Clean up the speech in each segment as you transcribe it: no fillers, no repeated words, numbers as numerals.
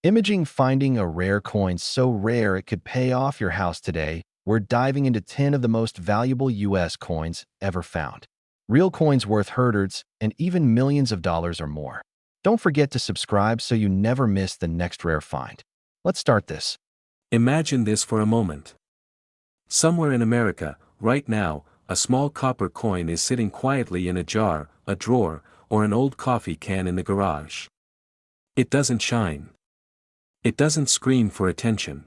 Imaging finding a rare coin so rare it could pay off your house today. We're diving into 10 of the most valuable US coins ever found. Real coins worth hundreds and even millions of dollars or more. Don't forget to subscribe so you never miss the next rare find. Let's start this. Imagine this for a moment. Somewhere in America, right now, a small copper coin is sitting quietly in a jar, a drawer, or an old coffee can in the garage. It doesn't shine. It doesn't scream for attention.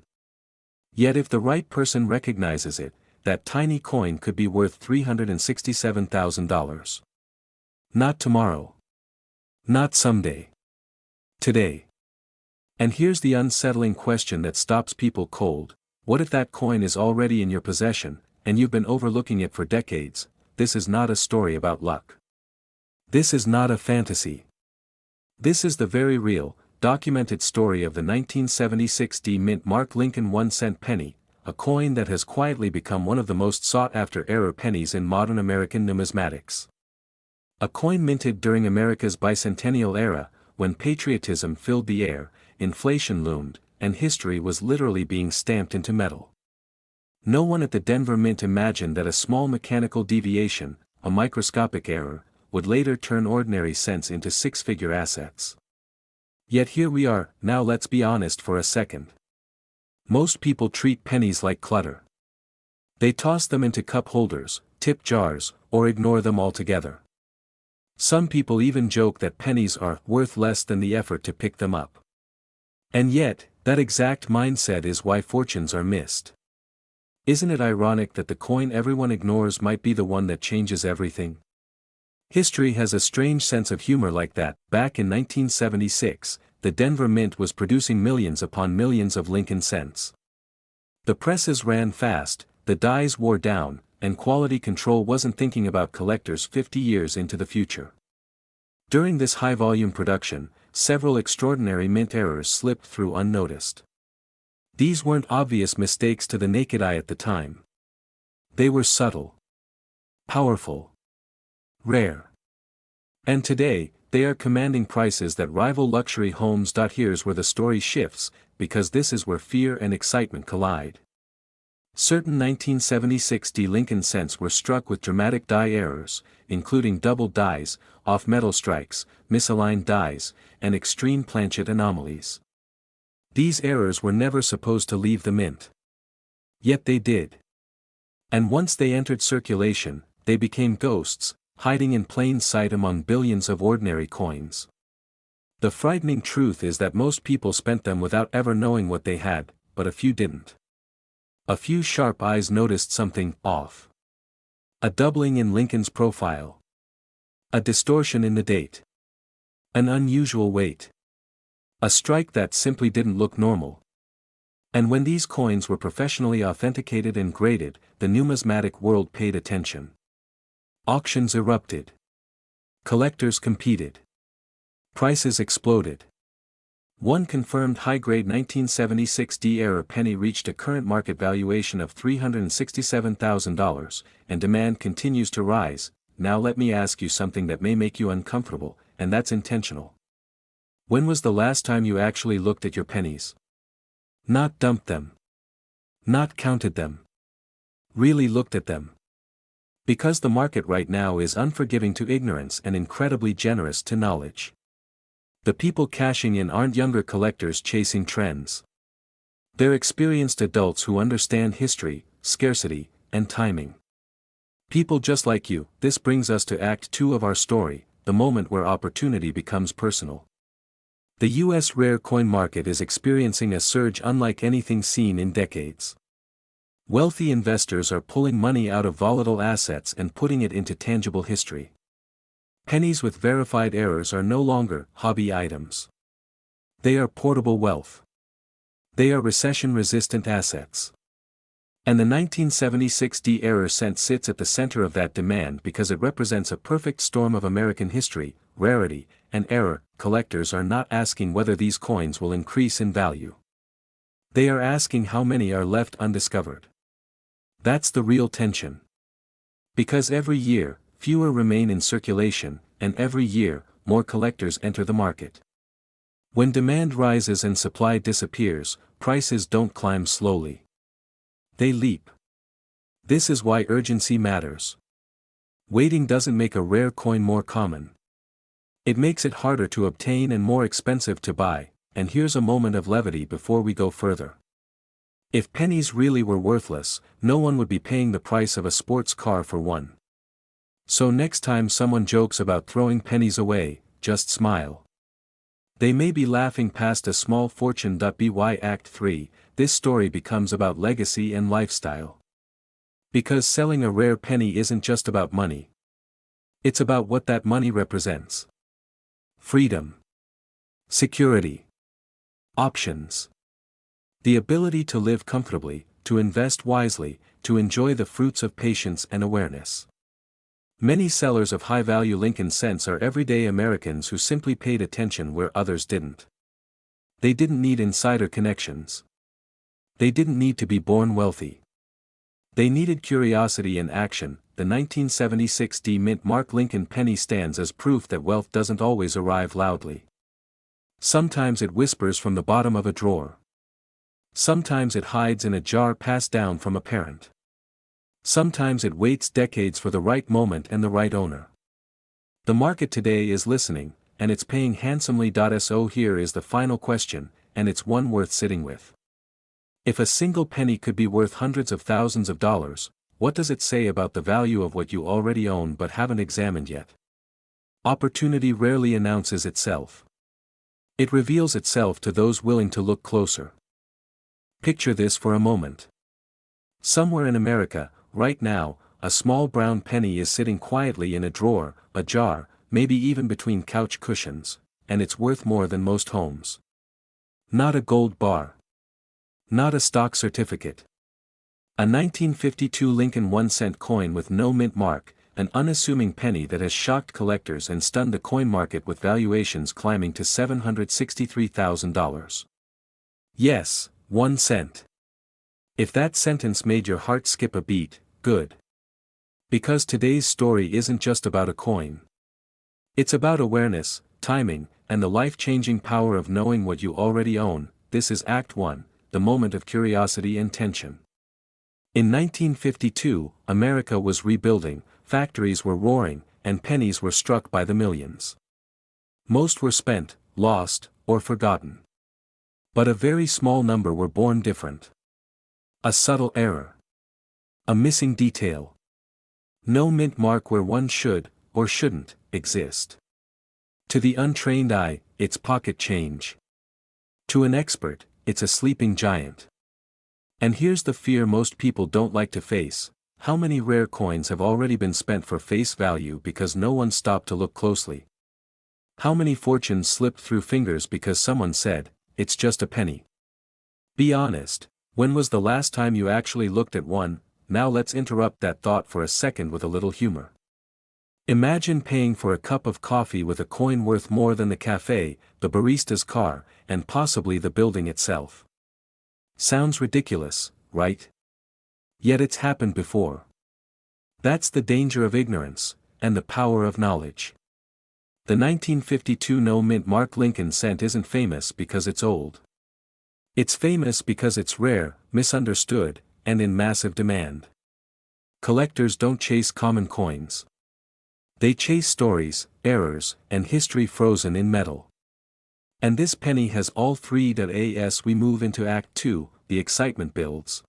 Yet if the right person recognizes it, that tiny coin could be worth $367,000. Not tomorrow. Not someday. Today. And here's the unsettling question that stops people cold. What if that coin is already in your possession, and you've been overlooking it for decades? This is not a story about luck. This is not a fantasy. This is the very real, documented story of the 1976 D-Mint Mark Lincoln 1-cent penny, a coin that has quietly become one of the most sought-after error pennies in modern American numismatics. A coin minted during America's bicentennial era, when patriotism filled the air, inflation loomed, and history was literally being stamped into metal. No one at the Denver Mint imagined that a small mechanical deviation, a microscopic error, would later turn ordinary cents into six-figure assets. Yet here we are. Now let's be honest for a second. Most people treat pennies like clutter. They toss them into cup holders, tip jars, or ignore them altogether. Some people even joke that pennies are worth less than the effort to pick them up. And yet, that exact mindset is why fortunes are missed. Isn't it ironic that the coin everyone ignores might be the one that changes everything? History has a strange sense of humor like that. Back in 1976, the Denver Mint was producing millions upon millions of Lincoln cents. The presses ran fast, the dies wore down, and quality control wasn't thinking about collectors 50 years into the future. During this high-volume production, several extraordinary mint errors slipped through unnoticed. These weren't obvious mistakes to the naked eye at the time. They were subtle, powerful, rare. And today, they are commanding prices that rival luxury homes. Here's where the story shifts, because this is where fear and excitement collide. Certain 1976 D Lincoln cents were struck with dramatic die errors, including double dies, off-metal strikes, misaligned dies, and extreme planchet anomalies. These errors were never supposed to leave the mint. Yet they did. And once they entered circulation, they became ghosts, hiding in plain sight among billions of ordinary coins. The frightening truth is that most people spent them without ever knowing what they had, but a few didn't. A few sharp eyes noticed something off. A doubling in Lincoln's profile. A distortion in the date. An unusual weight. A strike that simply didn't look normal. And when these coins were professionally authenticated and graded, the numismatic world paid attention. Auctions erupted. Collectors competed. Prices exploded. One confirmed high-grade 1976 D-error penny reached a current market valuation of $367,000, and demand continues to rise. Now let me ask you something that may make you uncomfortable, and that's intentional. When was the last time you actually looked at your pennies? Not dumped them. Not counted them. Really looked at them. Because the market right now is unforgiving to ignorance and incredibly generous to knowledge. The people cashing in aren't younger collectors chasing trends. They're experienced adults who understand history, scarcity, and timing. People just like you. This brings us to Act 2 of our story, the moment where opportunity becomes personal. The U.S. rare coin market is experiencing a surge unlike anything seen in decades. Wealthy investors are pulling money out of volatile assets and putting it into tangible history. Pennies with verified errors are no longer hobby items. They are portable wealth. They are recession-resistant assets. And the 1976 D-error cent sits at the center of that demand because it represents a perfect storm of American history, rarity, and error. Collectors are not asking whether these coins will increase in value. They are asking how many are left undiscovered. That's the real tension. Because every year, fewer remain in circulation, and every year, more collectors enter the market. When demand rises and supply disappears, prices don't climb slowly. They leap. This is why urgency matters. Waiting doesn't make a rare coin more common. It makes it harder to obtain and more expensive to buy, and here's a moment of levity before we go further. If pennies really were worthless, no one would be paying the price of a sports car for one. So next time someone jokes about throwing pennies away, just smile. They may be laughing past a small fortune. By Act 3, this story becomes about legacy and lifestyle. Because selling a rare penny isn't just about money. It's about what that money represents. Freedom. Security. Options. The ability to live comfortably, to invest wisely, to enjoy the fruits of patience and awareness. Many sellers of high-value Lincoln cents are everyday Americans who simply paid attention where others didn't. They didn't need insider connections. They didn't need to be born wealthy. They needed curiosity and action. The 1976 D Mint Mark Lincoln penny stands as proof that wealth doesn't always arrive loudly. Sometimes it whispers from the bottom of a drawer. Sometimes it hides in a jar passed down from a parent. Sometimes it waits decades for the right moment and the right owner. The market today is listening, and it's paying handsomely. So here is the final question, and it's one worth sitting with. If a single penny could be worth hundreds of thousands of dollars, what does it say about the value of what you already own but haven't examined yet? Opportunity rarely announces itself. It reveals itself to those willing to look closer. Picture this for a moment. Somewhere in America, right now, a small brown penny is sitting quietly in a drawer, a jar, maybe even between couch cushions, and it's worth more than most homes. Not a gold bar. Not a stock certificate. A 1952 Lincoln 1-cent coin with no mint mark, an unassuming penny that has shocked collectors and stunned the coin market with valuations climbing to $763,000. Yes, 1 cent. If that sentence made your heart skip a beat, good. Because today's story isn't just about a coin. It's about awareness, timing, and the life-changing power of knowing what you already own. This is Act 1, the moment of curiosity and tension. In 1952, America was rebuilding, factories were roaring, and pennies were struck by the millions. Most were spent, lost, or forgotten. But a very small number were born different. A subtle error. A missing detail. No mint mark where one should, or shouldn't, exist. To the untrained eye, it's pocket change. To an expert, it's a sleeping giant. And here's the fear most people don't like to face: how many rare coins have already been spent for face value because no one stopped to look closely? How many fortunes slipped through fingers because someone said, "It's just a penny"? Be honest, when was the last time you actually looked at one? Now let's interrupt that thought for a second with a little humor. Imagine paying for a cup of coffee with a coin worth more than the cafe, the barista's car, and possibly the building itself. Sounds ridiculous, right? Yet it's happened before. That's the danger of ignorance, and the power of knowledge. The 1952 no-mint Mark Lincoln cent isn't famous because it's old. It's famous because it's rare, misunderstood, and in massive demand. Collectors don't chase common coins. They chase stories, errors, and history frozen in metal. And this penny has all three. As we move into Act 2, the excitement builds.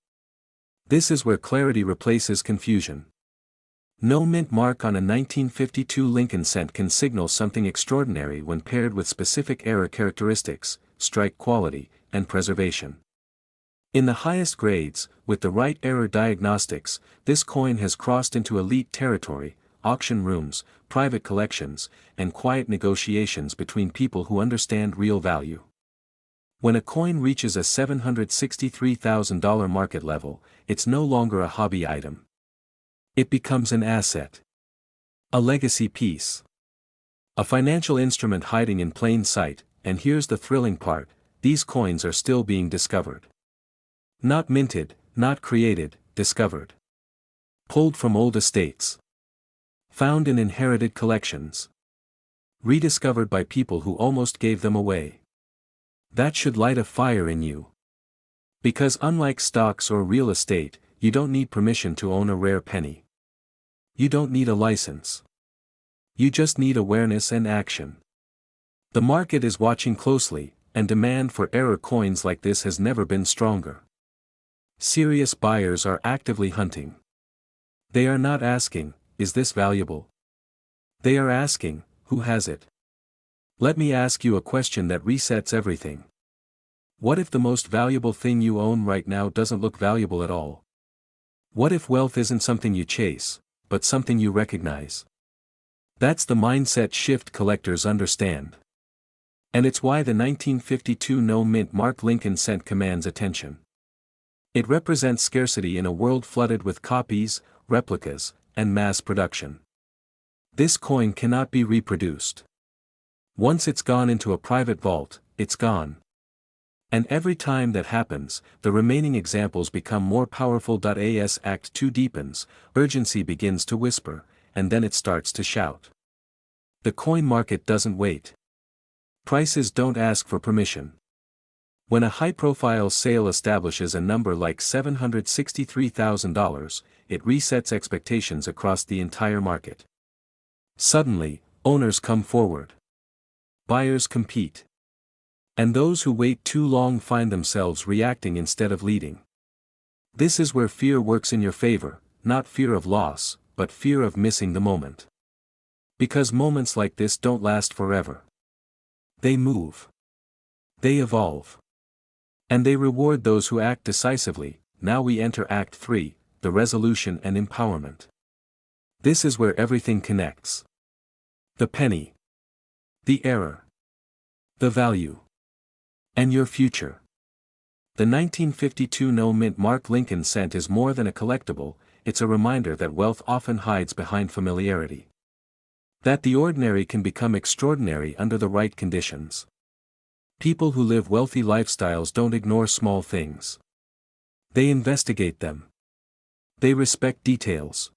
This is where clarity replaces confusion. No mint mark on a 1952 Lincoln cent can signal something extraordinary when paired with specific error characteristics, strike quality, and preservation. In the highest grades, with the right error diagnostics, this coin has crossed into elite territory: auction rooms, private collections, and quiet negotiations between people who understand real value. When a coin reaches a $763,000 market level, it's no longer a hobby item. It becomes an asset. A legacy piece. A financial instrument hiding in plain sight. And here's the thrilling part: these coins are still being discovered. Not minted, not created, discovered. Pulled from old estates. Found in inherited collections. Rediscovered by people who almost gave them away. That should light a fire in you. Because unlike stocks or real estate, you don't need permission to own a rare penny. You don't need a license. You just need awareness and action. The market is watching closely, and demand for rare coins like this has never been stronger. Serious buyers are actively hunting. They are not asking, "Is this valuable?" They are asking, "Who has it?" Let me ask you a question that resets everything. What if the most valuable thing you own right now doesn't look valuable at all? What if wealth isn't something you chase, but something you recognize? That's the mindset shift collectors understand. And it's why the 1952 no-mint mark Lincoln cent commands attention. It represents scarcity in a world flooded with copies, replicas, and mass production. This coin cannot be reproduced. Once it's gone into a private vault, it's gone. And every time that happens, the remaining examples become more powerful. As Act 2 deepens, urgency begins to whisper, and then it starts to shout. The coin market doesn't wait. Prices don't ask for permission. When a high-profile sale establishes a number like $763,000, it resets expectations across the entire market. Suddenly, owners come forward. Buyers compete. And those who wait too long find themselves reacting instead of leading. This is where fear works in your favor, not fear of loss, but fear of missing the moment. Because moments like this don't last forever. They move. They evolve. And they reward those who act decisively. Now we enter Act 3, the resolution and empowerment. This is where everything connects. The penny. The error. The value. And your future. The 1952 no-mint mark Lincoln cent is more than a collectible, it's a reminder that wealth often hides behind familiarity. That the ordinary can become extraordinary under the right conditions. People who live wealthy lifestyles don't ignore small things. They investigate them. They respect details.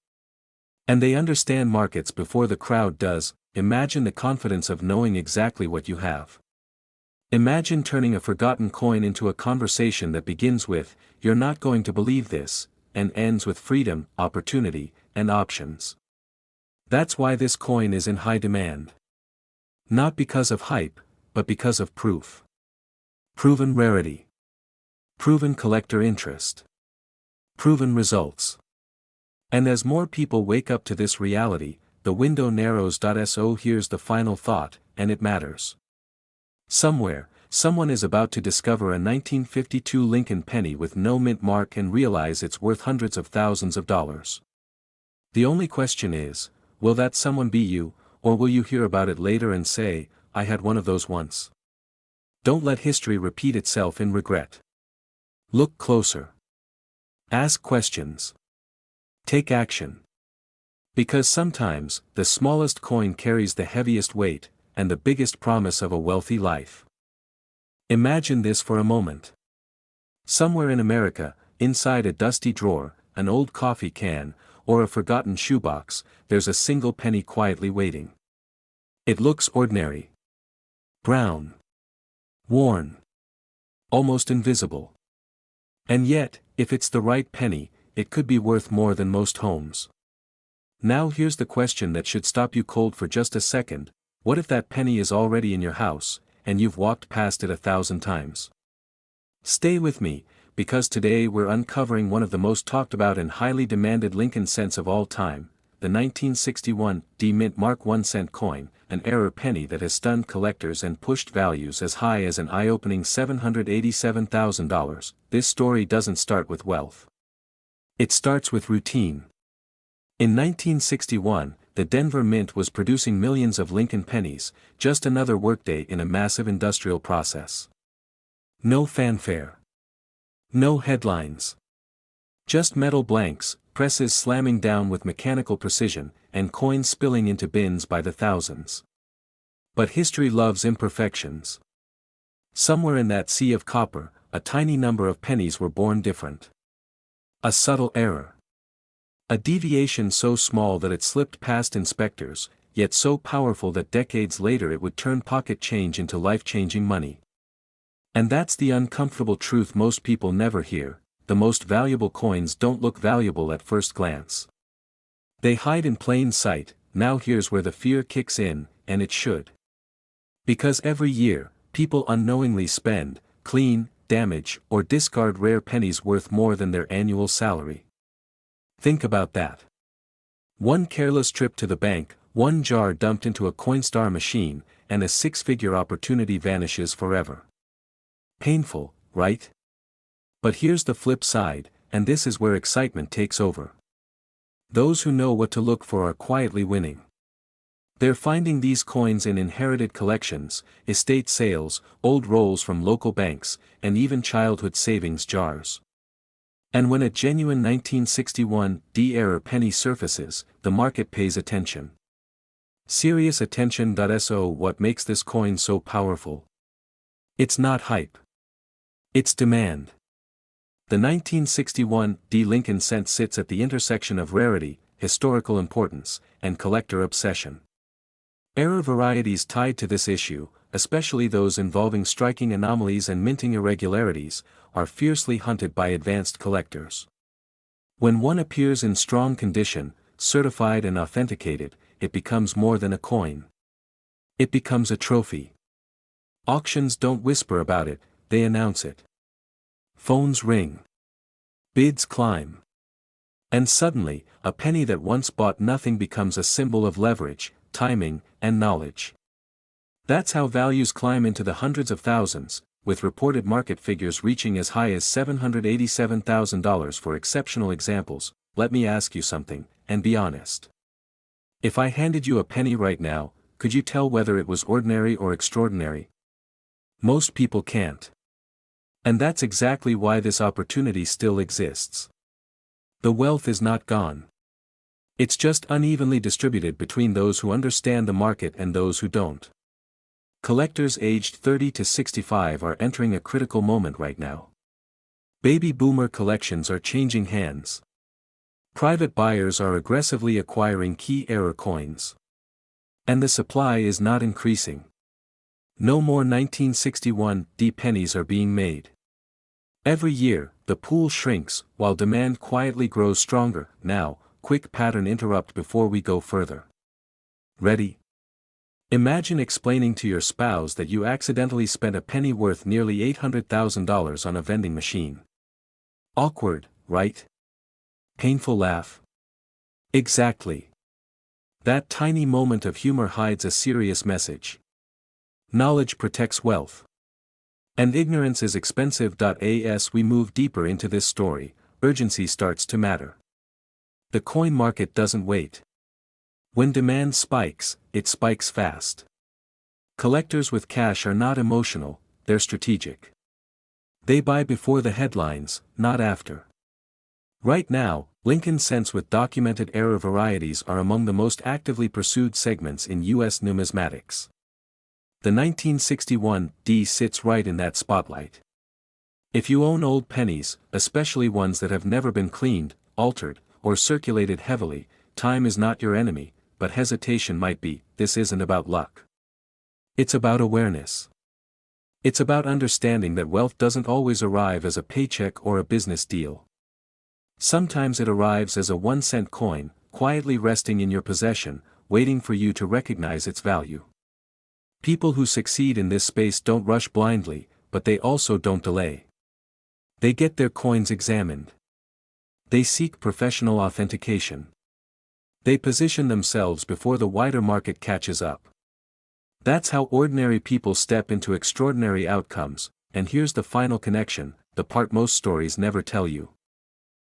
And they understand markets before the crowd does. Imagine the confidence of knowing exactly what you have. Imagine turning a forgotten coin into a conversation that begins with, "You're not going to believe this," and ends with freedom, opportunity, and options. That's why this coin is in high demand. Not because of hype, but because of proof. Proven rarity. Proven collector interest. Proven results. And as more people wake up to this reality, the window narrows. So here's the final thought, and it matters. Somewhere, someone is about to discover a 1952 Lincoln penny with no mint mark and realize it's worth hundreds of thousands of dollars. The only question is, will that someone be you, or will you hear about it later and say, "I had one of those once"? Don't let history repeat itself in regret. Look closer. Ask questions. Take action. Because sometimes, the smallest coin carries the heaviest weight, and the biggest promise of a wealthy life. Imagine this for a moment. Somewhere in America, inside a dusty drawer, an old coffee can, or a forgotten shoebox, there's a single penny quietly waiting. It looks ordinary. Brown. Worn. Almost invisible. And yet, if it's the right penny, it could be worth more than most homes. Now here's the question that should stop you cold for just a second. What if that penny is already in your house, and you've walked past it 1,000 times? Stay with me, because today we're uncovering one of the most talked about and highly demanded Lincoln cents of all time, the 1961 D-Mint Mark 1 cent coin, an error penny that has stunned collectors and pushed values as high as an eye-opening $787,000. This story doesn't start with wealth. It starts with routine. In 1961, the Denver Mint was producing millions of Lincoln pennies, just another workday in a massive industrial process. No fanfare. No headlines. Just metal blanks, presses slamming down with mechanical precision, and coins spilling into bins by the thousands. But history loves imperfections. Somewhere in that sea of copper, a tiny number of pennies were born different. A subtle error. A deviation so small that it slipped past inspectors, yet so powerful that decades later it would turn pocket change into life-changing money. And that's the uncomfortable truth most people never hear: the most valuable coins don't look valuable at first glance. They hide in plain sight. Now here's where the fear kicks in, and it should. Because every year, people unknowingly spend, clean, damage, or discard rare pennies worth more than their annual salary. Think about that. One careless trip to the bank, one jar dumped into a Coinstar machine, and a six-figure opportunity vanishes forever. Painful, right? But here's the flip side, and this is where excitement takes over. Those who know what to look for are quietly winning. They're finding these coins in inherited collections, estate sales, old rolls from local banks, and even childhood savings jars. And when a genuine 1961 D-era penny surfaces, the market pays attention. Serious attention. So what makes this coin so powerful? It's not hype. It's demand. The 1961 D Lincoln cent sits at the intersection of rarity, historical importance, and collector obsession. Era varieties tied to this issue, especially those involving striking anomalies and minting irregularities, are fiercely hunted by advanced collectors. When one appears in strong condition, certified and authenticated, it becomes more than a coin. It becomes a trophy. Auctions don't whisper about it, they announce it. Phones ring. Bids climb. And suddenly, a penny that once bought nothing becomes a symbol of leverage, timing, and knowledge. That's how values climb into the hundreds of thousands, with reported market figures reaching as high as $787,000 for exceptional examples. Let me ask you something, and be honest. If I handed you a penny right now, could you tell whether it was ordinary or extraordinary? Most people can't. And that's exactly why this opportunity still exists. The wealth is not gone. It's just unevenly distributed between those who understand the market and those who don't. Collectors aged 30 to 65 are entering a critical moment right now. Baby boomer collections are changing hands. Private buyers are aggressively acquiring key era coins. And the supply is not increasing. No more 1961 D pennies are being made. Every year, the pool shrinks, while demand quietly grows stronger. Now, quick pattern interrupt before we go further. Ready? Imagine explaining to your spouse that you accidentally spent a penny worth nearly $800,000 on a vending machine. Awkward, right? Painful laugh? Exactly. That tiny moment of humor hides a serious message. Knowledge protects wealth. And ignorance is expensive. As we move deeper into this story, urgency starts to matter. The coin market doesn't wait. When demand spikes, it spikes fast. Collectors with cash are not emotional, they're strategic. They buy before the headlines, not after. Right now, Lincoln cents with documented era varieties are among the most actively pursued segments in U.S. numismatics. The 1961 D sits right in that spotlight. If you own old pennies, especially ones that have never been cleaned, altered, or circulated heavily, time is not your enemy, but hesitation might be. This isn't about luck. It's about awareness. It's about understanding that wealth doesn't always arrive as a paycheck or a business deal. Sometimes it arrives as a 1-cent coin, quietly resting in your possession, waiting for you to recognize its value. People who succeed in this space don't rush blindly, but they also don't delay. They get their coins examined. They seek professional authentication. They position themselves before the wider market catches up. That's how ordinary people step into extraordinary outcomes. And here's the final connection, the part most stories never tell you.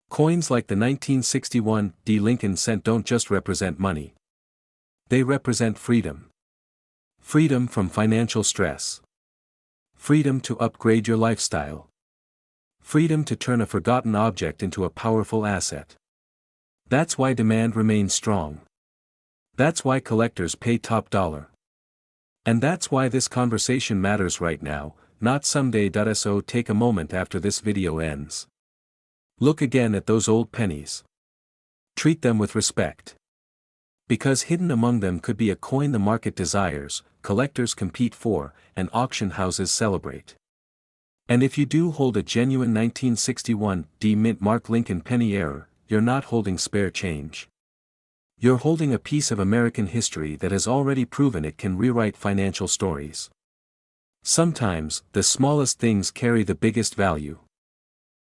Coins like the 1961 D Lincoln cent don't just represent money. They represent freedom. Freedom from financial stress. Freedom to upgrade your lifestyle. Freedom to turn a forgotten object into a powerful asset. That's why demand remains strong. That's why collectors pay top dollar. And that's why this conversation matters right now, not someday. So take a moment after this video ends. Look again at those old pennies. Treat them with respect. Because hidden among them could be a coin the market desires, collectors compete for, and auction houses celebrate. And if you do hold a genuine 1961 D Mint Mark Lincoln penny error, you're not holding spare change. You're holding a piece of American history that has already proven it can rewrite financial stories. Sometimes, the smallest things carry the biggest value.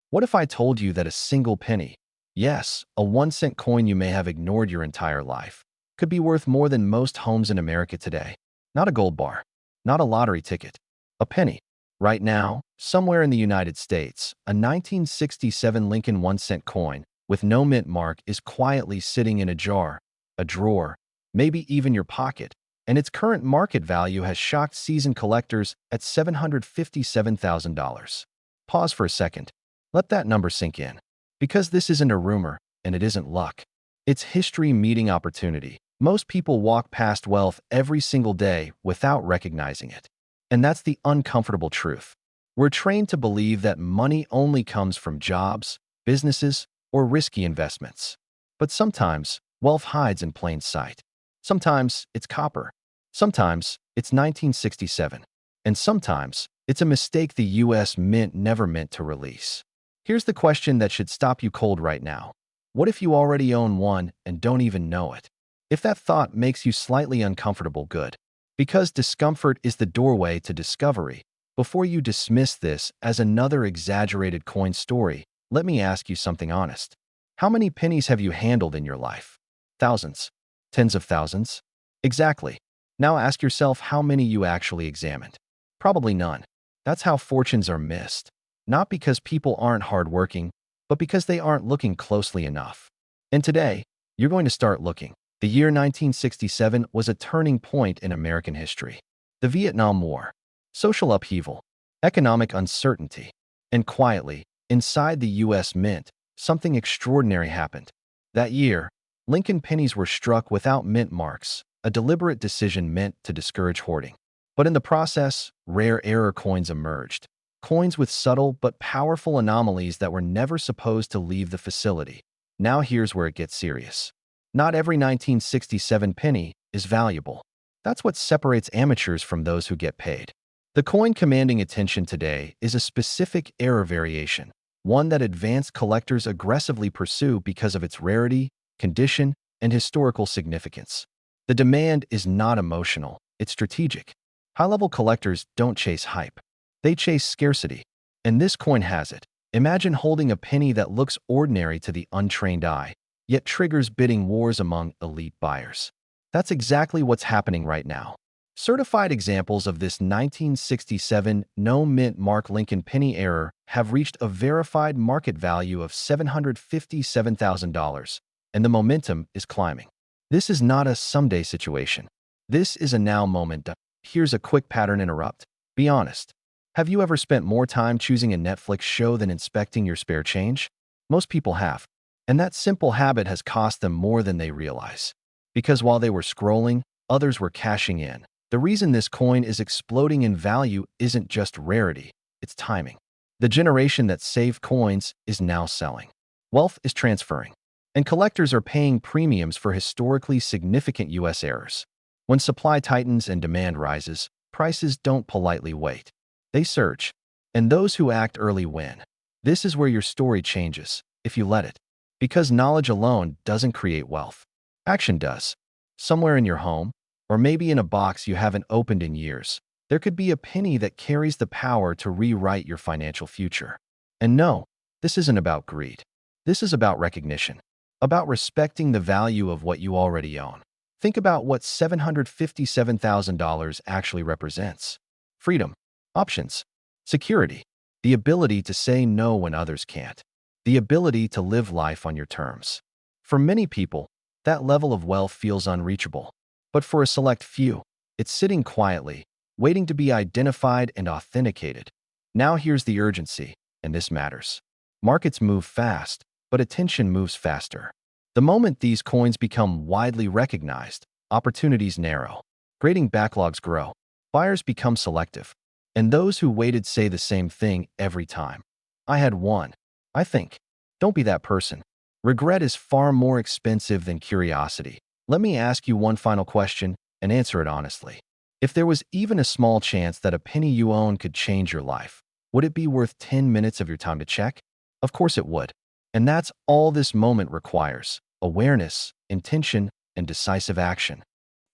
What if I told you that a single penny, yes, a 1-cent coin you may have ignored your entire life, could be worth more than most homes in America today? Not a gold bar, not a lottery ticket, a penny. Right now, somewhere in the United States, a 1967 Lincoln 1-cent coin with no mint mark is quietly sitting in a jar, a drawer, maybe even your pocket, and its current market value has shocked seasoned collectors at $757,000. Pause for a second. Let that number sink in. Because this isn't a rumor, and it isn't luck. It's history meeting opportunity. Most people walk past wealth every single day without recognizing it. And that's the uncomfortable truth. We're trained to believe that money only comes from jobs, businesses, or risky investments. But sometimes, wealth hides in plain sight. Sometimes it's copper. Sometimes it's 1967. And sometimes it's a mistake the US Mint never meant to release. Here's the question that should stop you cold right now. What if you already own one and don't even know it? If that thought makes you slightly uncomfortable, good. Because discomfort is the doorway to discovery. Before you dismiss this as another exaggerated coin story, let me ask you something honest. How many pennies have you handled in your life? Thousands? Tens of thousands? Exactly. Now ask yourself how many you actually examined. Probably none. That's how fortunes are missed. Not because people aren't hardworking, but because they aren't looking closely enough. And today, you're going to start looking. The year 1967 was a turning point in American history. The Vietnam War, social upheaval, economic uncertainty, and quietly, inside the U.S. Mint, something extraordinary happened. That year, Lincoln pennies were struck without mint marks, a deliberate decision meant to discourage hoarding. But in the process, rare error coins emerged. Coins with subtle but powerful anomalies that were never supposed to leave the facility. Now here's where it gets serious. Not every 1967 penny is valuable. That's what separates amateurs from those who get paid. The coin commanding attention today is a specific error variation, one that advanced collectors aggressively pursue because of its rarity, condition, and historical significance. The demand is not emotional, it's strategic. High-level collectors don't chase hype. They chase scarcity, and this coin has it. Imagine holding a penny that looks ordinary to the untrained eye, yet triggers bidding wars among elite buyers. That's exactly what's happening right now. Certified examples of this 1967 no-mint Mark Lincoln penny error have reached a verified market value of $757,000, and the momentum is climbing. This is not a someday situation. This is a now moment. Here's a quick pattern interrupt. Be honest. Have you ever spent more time choosing a Netflix show than inspecting your spare change? Most people have. And that simple habit has cost them more than they realize. Because while they were scrolling, others were cashing in. The reason this coin is exploding in value isn't just rarity, it's timing. The generation that saved coins is now selling. Wealth is transferring. And collectors are paying premiums for historically significant U.S. errors. When supply tightens and demand rises, prices don't politely wait. They surge. And those who act early win. This is where your story changes, if you let it. Because knowledge alone doesn't create wealth. Action does. Somewhere in your home, or maybe in a box you haven't opened in years, there could be a penny that carries the power to rewrite your financial future. And no, this isn't about greed. This is about recognition. About respecting the value of what you already own. Think about what $757,000 actually represents. Freedom. Options. Security. The ability to say no when others can't. The ability to live life on your terms. For many people, that level of wealth feels unreachable. But for a select few, it's sitting quietly, waiting to be identified and authenticated. Now here's the urgency, and this matters. Markets move fast, but attention moves faster. The moment these coins become widely recognized, opportunities narrow. Grading backlogs grow. Buyers become selective. And those who waited say the same thing every time. I had one. I think. Don't be that person. Regret is far more expensive than curiosity. Let me ask you one final question and answer it honestly. If there was even a small chance that a penny you own could change your life, Would it be worth 10 minutes of your time to check? Of course it would. And that's all this moment requires: awareness, intention, and decisive action.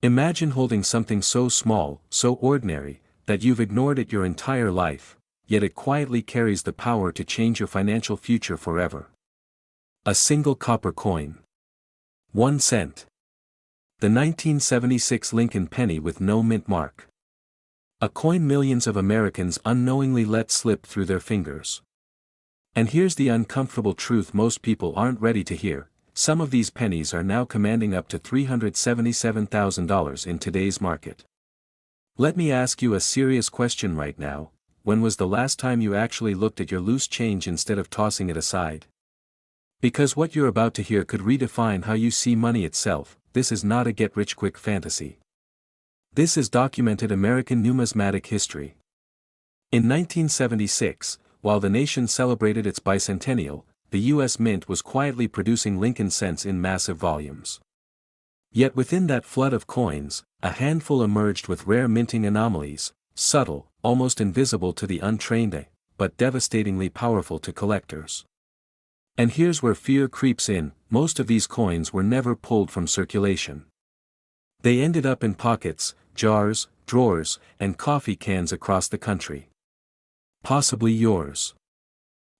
Imagine holding something so small, so ordinary, that you've ignored it your entire life, yet it quietly carries the power to change your financial future forever. A single copper coin. 1 cent. The 1976 Lincoln penny with no mint mark. A coin millions of Americans unknowingly let slip through their fingers. And here's the uncomfortable truth most people aren't ready to hear: some of these pennies are now commanding up to $377,000 in today's market. Let me ask you a serious question right now: when was the last time you actually looked at your loose change instead of tossing it aside? Because what you're about to hear could redefine how you see money itself. This is not a get-rich-quick fantasy. This is documented American numismatic history. In 1976, while the nation celebrated its bicentennial, the U.S. Mint was quietly producing Lincoln cents in massive volumes. Yet within that flood of coins, a handful emerged with rare minting anomalies, subtle, almost invisible to the untrained, but devastatingly powerful to collectors. And here's where fear creeps in: most of these coins were never pulled from circulation. They ended up in pockets, jars, drawers, and coffee cans across the country. Possibly yours.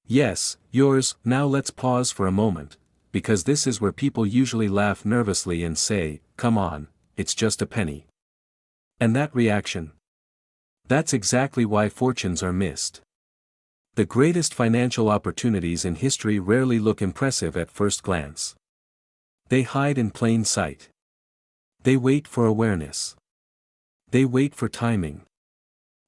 Yes, yours. Now let's pause for a moment, because this is where people usually laugh nervously and say, "Come on, it's just a penny." And that reaction? That's exactly why fortunes are missed. The greatest financial opportunities in history rarely look impressive at first glance. They hide in plain sight. They wait for awareness. They wait for timing.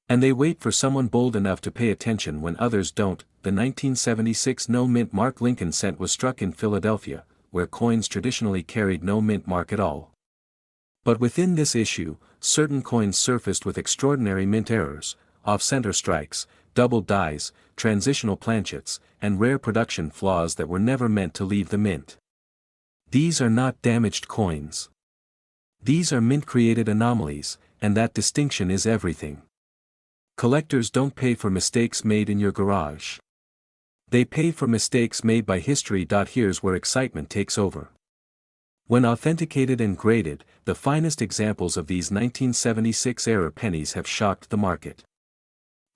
And they wait for someone bold enough to pay attention when others don't. The 1976 no mint mark Lincoln cent was struck in Philadelphia, where coins traditionally carried no mint mark at all. But within this issue, certain coins surfaced with extraordinary mint errors, off-center strikes, double dies, transitional planchets, and rare production flaws that were never meant to leave the mint. These are not damaged coins. These are mint-created anomalies, and that distinction is everything. Collectors don't pay for mistakes made in your garage. They pay for mistakes made by history. Here's where excitement takes over. When authenticated and graded, the finest examples of these 1976 era pennies have shocked the market.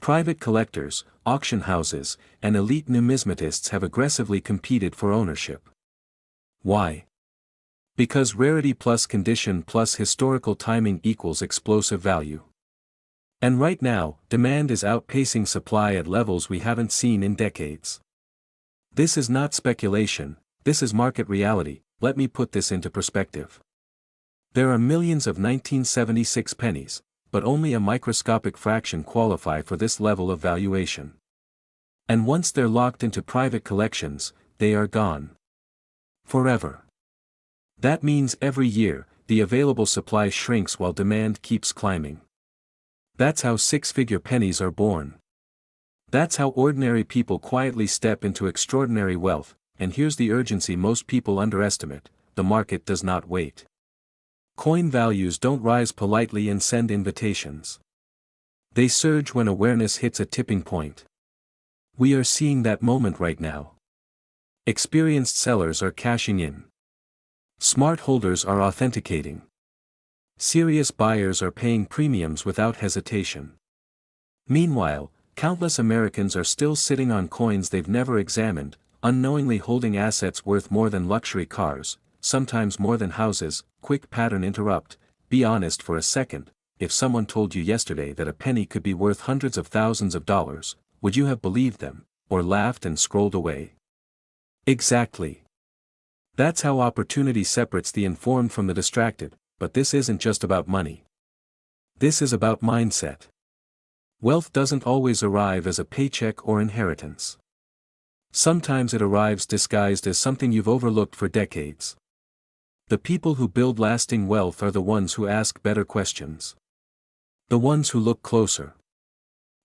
Private collectors, auction houses, and elite numismatists have aggressively competed for ownership. Why? Because rarity plus condition plus historical timing equals explosive value. And right now, demand is outpacing supply at levels we haven't seen in decades. This is not speculation, this is market reality. Let me put this into perspective. There are millions of 1976 pennies, but only a microscopic fraction qualify for this level of valuation. And once they're locked into private collections, they are gone. Forever. That means every year, the available supply shrinks while demand keeps climbing. That's how six-figure pennies are born. That's how ordinary people quietly step into extraordinary wealth. And here's the urgency most people underestimate: the market does not wait. Coin values don't rise politely and send invitations. They surge when awareness hits a tipping point. We are seeing that moment right now. Experienced sellers are cashing in. Smart holders are authenticating. Serious buyers are paying premiums without hesitation. Meanwhile, countless Americans are still sitting on coins they've never examined, unknowingly holding assets worth more than luxury cars, sometimes more than houses. Quick pattern interrupt. Be honest for a second: if someone told you yesterday that a penny could be worth hundreds of thousands of dollars, would you have believed them, or laughed and scrolled away? Exactly. That's how opportunity separates the informed from the distracted. But this isn't just about money. This is about mindset. Wealth doesn't always arrive as a paycheck or inheritance. Sometimes it arrives disguised as something you've overlooked for decades. The people who build lasting wealth are the ones who ask better questions. The ones who look closer.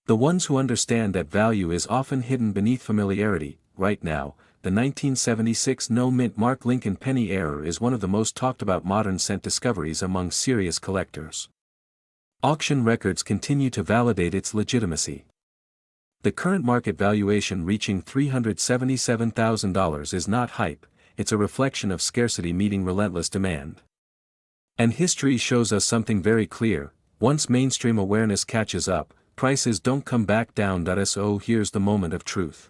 The ones who understand that value is often hidden beneath familiarity. Right now, the 1976 no mint mark Lincoln penny error is one of the most talked about modern cent discoveries among serious collectors. Auction records continue to validate its legitimacy. The current market valuation reaching $377,000 is not hype, it's a reflection of scarcity meeting relentless demand. And history shows us something very clear: once mainstream awareness catches up, prices don't come back down. So here's the moment of truth.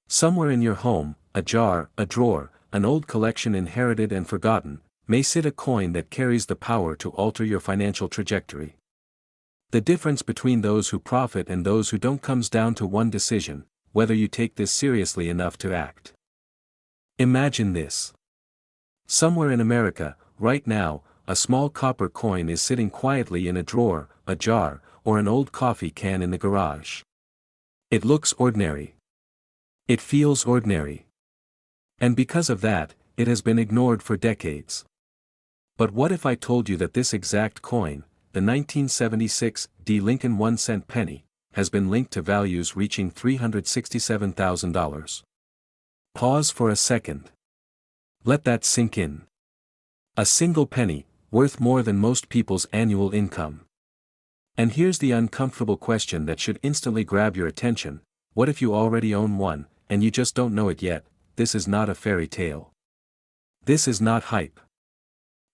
Somewhere in your home, a jar, a drawer, an old collection inherited and forgotten, may sit a coin that carries the power to alter your financial trajectory. The difference between those who profit and those who don't comes down to one decision: whether you take this seriously enough to act. Imagine this. Somewhere in America, right now, a small copper coin is sitting quietly in a drawer, a jar, or an old coffee can in the garage. It looks ordinary. It feels ordinary. And because of that, it has been ignored for decades. But what if I told you that this exact coin, the 1976 D. Lincoln 1-cent penny, has been linked to values reaching $367,000? Pause for a second. Let that sink in. A single penny, worth more than most people's annual income. And here's the uncomfortable question that should instantly grab your attention: what if you already own one, and you just don't know it yet? This is not a fairy tale. This is not hype.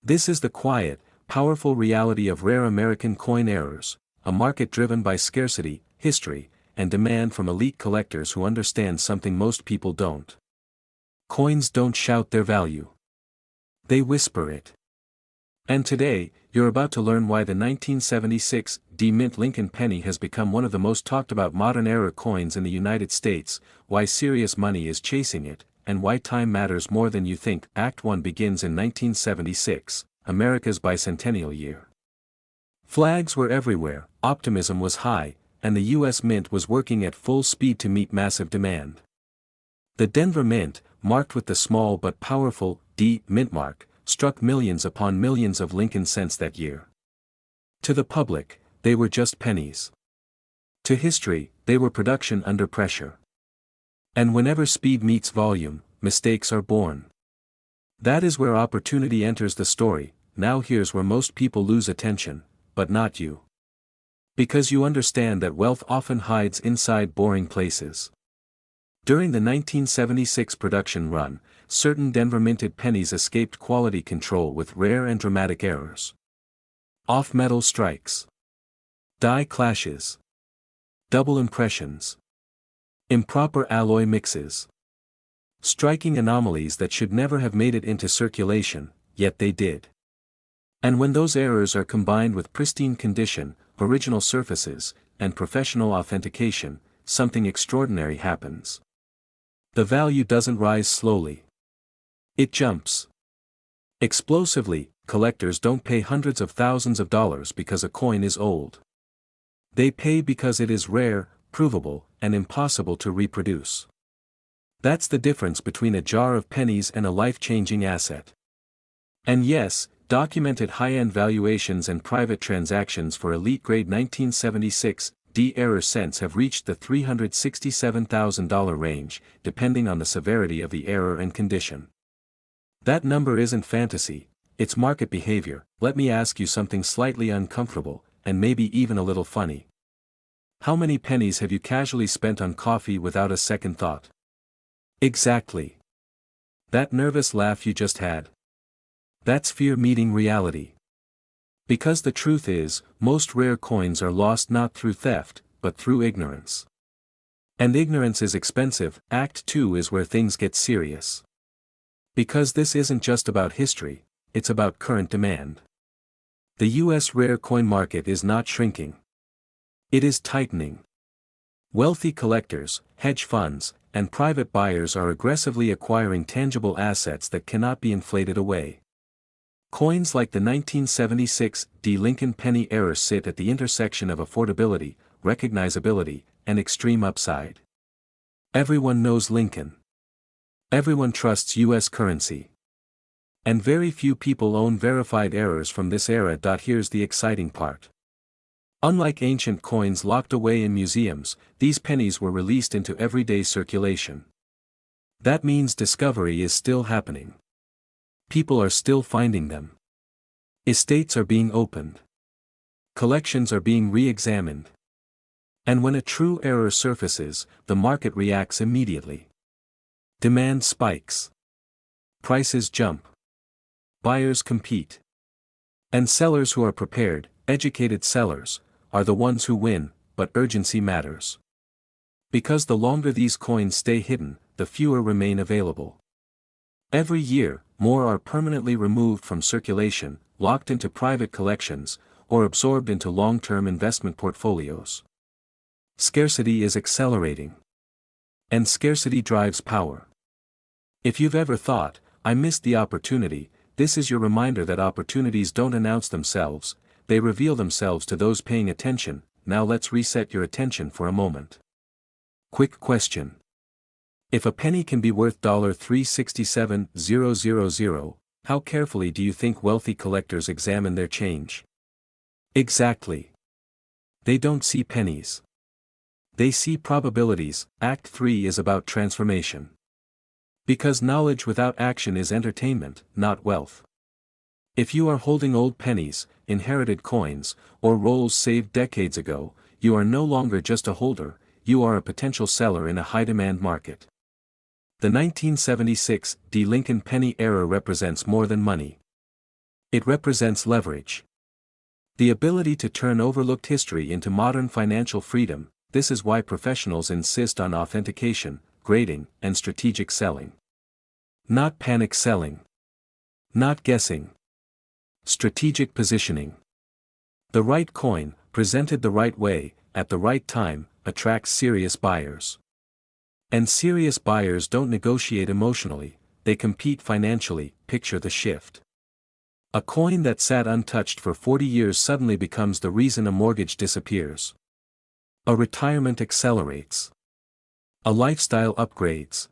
This is the quiet, powerful reality of rare American coin errors, a market driven by scarcity, history, and demand from elite collectors who understand something most people don't. Coins don't shout their value. They whisper it. And today, you're about to learn why the 1976 D. Mint Lincoln penny has become one of the most talked about modern-era coins in the United States, why serious money is chasing it, and why time matters more than you think. Act 1 begins in 1976, America's bicentennial year. Flags were everywhere, optimism was high, and the U.S. Mint was working at full speed to meet massive demand. The Denver Mint, marked with the small but powerful D. Mint mark, struck millions upon millions of Lincoln cents that year. To the public, they were just pennies. To history, they were production under pressure. And whenever speed meets volume, mistakes are born. That is where opportunity enters the story. Now here's where most people lose attention, but not you. Because you understand that wealth often hides inside boring places. During the 1976 production run, certain Denver minted pennies escaped quality control with rare and dramatic errors. Off-metal strikes. Die clashes. Double impressions. Improper alloy mixes. Striking anomalies that should never have made it into circulation, yet they did. And when those errors are combined with pristine condition, original surfaces, and professional authentication, something extraordinary happens. The value doesn't rise slowly. It jumps. Explosively. Collectors don't pay hundreds of thousands of dollars because a coin is old. They pay because it is rare, provable, and impossible to reproduce. That's the difference between a jar of pennies and a life-changing asset. And yes, documented high-end valuations and private transactions for elite-grade 1976 D error cents have reached the $367,000 range, depending on the severity of the error and condition. That number isn't fantasy, it's market behavior. Let me ask you something slightly uncomfortable, and maybe even a little funny. How many pennies have you casually spent on coffee without a second thought? Exactly. That nervous laugh you just had. That's fear meeting reality. Because the truth is, most rare coins are lost not through theft, but through ignorance. And ignorance is expensive. Act 2 is where things get serious. Because this isn't just about history, it's about current demand. The U.S. rare coin market is not shrinking. It is tightening. Wealthy collectors, hedge funds, and private buyers are aggressively acquiring tangible assets that cannot be inflated away. Coins like the 1976 D. Lincoln penny error sit at the intersection of affordability, recognizability, and extreme upside. Everyone knows Lincoln. Everyone trusts U.S. currency. And very few people own verified errors from this era. Here's the exciting part. Unlike ancient coins locked away in museums, these pennies were released into everyday circulation. That means discovery is still happening. People are still finding them. Estates are being opened. Collections are being re-examined. And when a true error surfaces, the market reacts immediately. Demand spikes. Prices jump. Buyers compete. And sellers who are prepared, educated sellers, are the ones who win, but urgency matters. Because the longer these coins stay hidden, the fewer remain available. Every year, more are permanently removed from circulation, locked into private collections, or absorbed into long-term investment portfolios. Scarcity is accelerating. And scarcity drives power. If you've ever thought, "I missed the opportunity," this is your reminder that opportunities don't announce themselves, they reveal themselves to those paying attention. Now let's reset your attention for a moment. Quick question. If a penny can be worth $367,000, how carefully do you think wealthy collectors examine their change? Exactly. They don't see pennies. They see probabilities. Act 3 is about transformation. Because knowledge without action is entertainment, not wealth. If you are holding old pennies, inherited coins, or rolls saved decades ago, you are no longer just a holder, you are a potential seller in a high-demand market. The 1976 D. Lincoln penny era represents more than money. It represents leverage. The ability to turn overlooked history into modern financial freedom. This is why professionals insist on authentication, grading, and strategic selling. Not panic selling. Not guessing. Strategic positioning. The right coin, presented the right way, at the right time, attracts serious buyers. And serious buyers don't negotiate emotionally, they compete financially. Picture the shift. A coin that sat untouched for 40 years suddenly becomes the reason a mortgage disappears. A retirement accelerates. A lifestyle upgrades.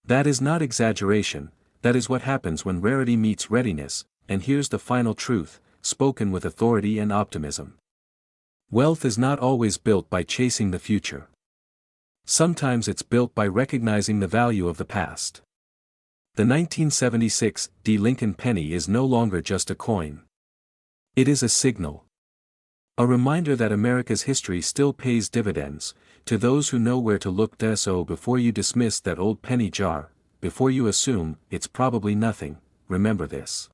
That is not exaggeration, that is what happens when rarity meets readiness, and here's the final truth, spoken with authority and optimism. Wealth is not always built by chasing the future. Sometimes it's built by recognizing the value of the past. The 1976 D. Lincoln penny is no longer just a coin. It is a signal. A reminder that America's history still pays dividends, to those who know where to look. So before you dismiss that old penny jar, before you assume it's probably nothing, remember this.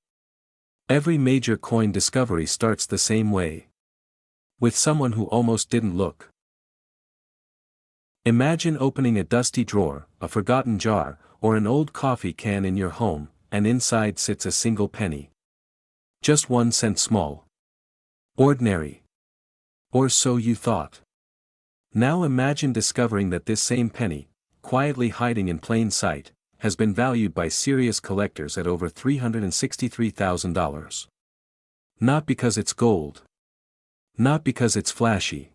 Every major coin discovery starts the same way. With someone who almost didn't look. Imagine opening a dusty drawer, a forgotten jar, or an old coffee can in your home, and inside sits a single penny. Just 1 cent small. Ordinary. Or so you thought. Now imagine discovering that this same penny, quietly hiding in plain sight, has been valued by serious collectors at over $363,000. Not because it's gold. Not because it's flashy.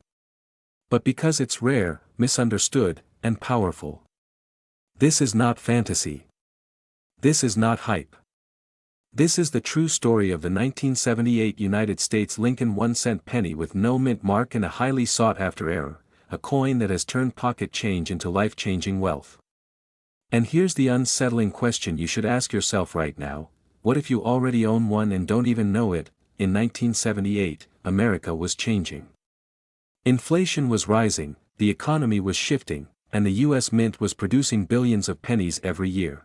But because it's rare, misunderstood, and powerful. This is not fantasy. This is not hype. This is the true story of the 1978 United States Lincoln 1-cent penny with no mint mark and a highly sought-after era, a coin that has turned pocket change into life-changing wealth. And here's the unsettling question you should ask yourself right now: what if you already own one and don't even know it? In 1978, America was changing. Inflation was rising, the economy was shifting, and the U.S. Mint was producing billions of pennies every year.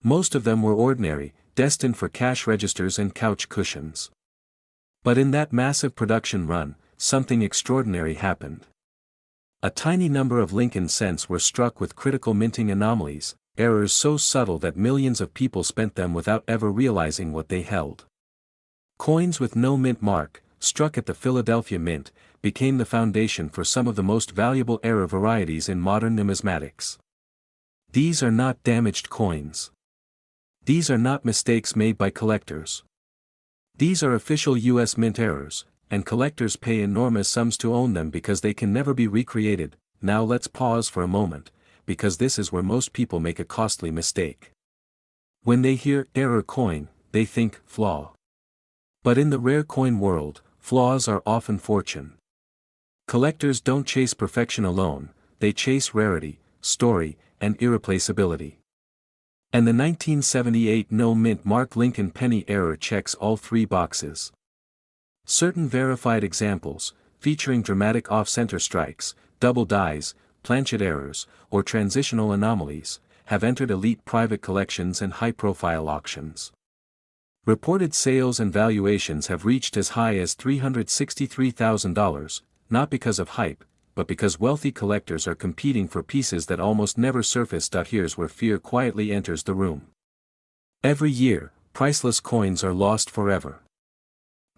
Most of them were ordinary, destined for cash registers and couch cushions. But in that massive production run, something extraordinary happened. A tiny number of Lincoln cents were struck with critical minting anomalies, errors so subtle that millions of people spent them without ever realizing what they held. Coins with no mint mark, struck at the Philadelphia Mint, became the foundation for some of the most valuable error varieties in modern numismatics. These are not damaged coins. These are not mistakes made by collectors. These are official U.S. Mint errors, and collectors pay enormous sums to own them because they can never be recreated. Now let's pause for a moment, because this is where most people make a costly mistake. When they hear error coin, they think flaw. But in the rare coin world, flaws are often fortune. Collectors don't chase perfection alone, they chase rarity, story, and irreplaceability. And the 1978 no mint mark Lincoln penny error checks all three boxes. Certain verified examples, featuring dramatic off-center strikes, double dies, planchet errors, or transitional anomalies, have entered elite private collections and high-profile auctions. Reported sales and valuations have reached as high as $363,000, not because of hype, but because wealthy collectors are competing for pieces that almost never surface. Here's where fear quietly enters the room. Every year, priceless coins are lost forever.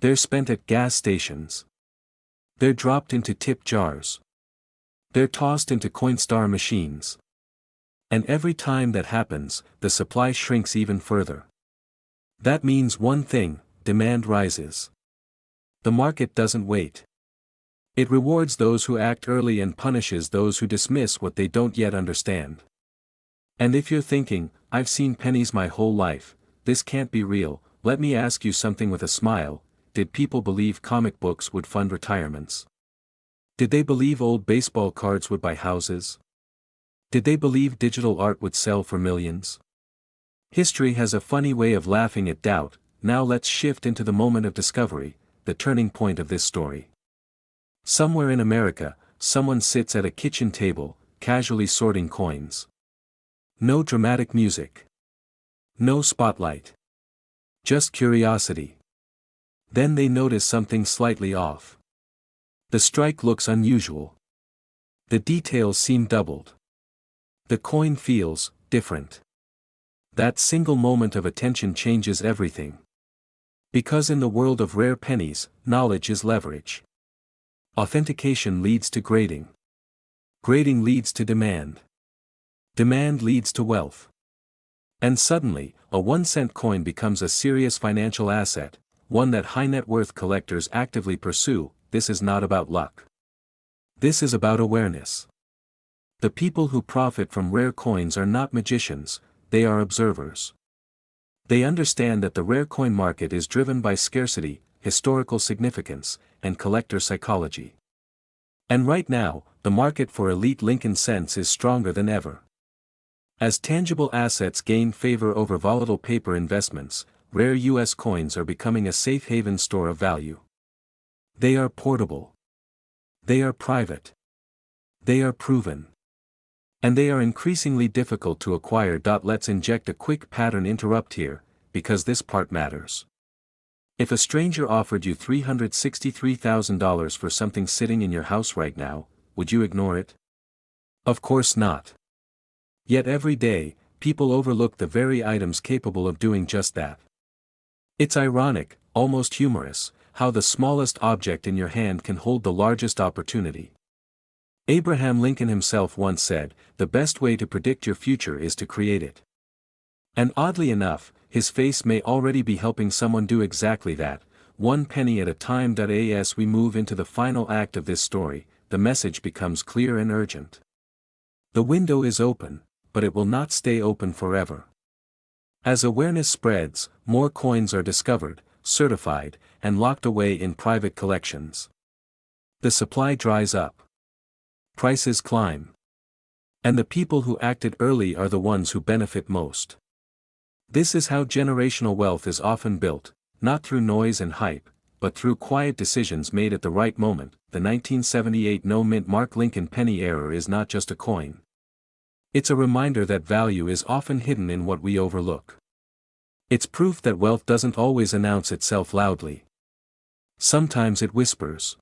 They're spent at gas stations. They're dropped into tip jars. They're tossed into Coinstar machines. And every time that happens, the supply shrinks even further. That means one thing: demand rises. The market doesn't wait. It rewards those who act early and punishes those who dismiss what they don't yet understand. And if you're thinking, "I've seen pennies my whole life, this can't be real," let me ask you something with a smile. Did people believe comic books would fund retirements? Did they believe old baseball cards would buy houses? Did they believe digital art would sell for millions? History has a funny way of laughing at doubt. Now let's shift into the moment of discovery, the turning point of this story. Somewhere in America, someone sits at a kitchen table, casually sorting coins. No dramatic music. No spotlight. Just curiosity. Then they notice something slightly off. The strike looks unusual. The details seem doubled. The coin feels different. That single moment of attention changes everything. Because in the world of rare pennies, knowledge is leverage. Authentication leads to grading. Grading leads to demand. Demand leads to wealth. And suddenly, a 1-cent coin becomes a serious financial asset, one that high-net-worth collectors actively pursue. This is not about luck. This is about awareness. The people who profit from rare coins are not magicians, they are observers. They understand that the rare coin market is driven by scarcity, historical significance, and collector psychology. And right now, the market for elite Lincoln cents is stronger than ever. As tangible assets gain favor over volatile paper investments, rare U.S. coins are becoming a safe haven store of value. They are portable. They are private. They are proven. And they are increasingly difficult to acquire. Let's inject a quick pattern interrupt here, because this part matters. If a stranger offered you $363,000 for something sitting in your house right now, would you ignore it? Of course not. Yet every day, people overlook the very items capable of doing just that. It's ironic, almost humorous, how the smallest object in your hand can hold the largest opportunity. Abraham Lincoln himself once said, "The best way to predict your future is to create it." And oddly enough, his face may already be helping someone do exactly that, one penny at a time. As we move into the final act of this story, the message becomes clear and urgent. The window is open, but it will not stay open forever. As awareness spreads, more coins are discovered, certified, and locked away in private collections. The supply dries up. Prices climb. And the people who acted early are the ones who benefit most. This is how generational wealth is often built, not through noise and hype, but through quiet decisions made at the right moment. The 1978 no-mint Mark Lincoln penny error is not just a coin. It's a reminder that value is often hidden in what we overlook. It's proof that wealth doesn't always announce itself loudly. Sometimes it whispers.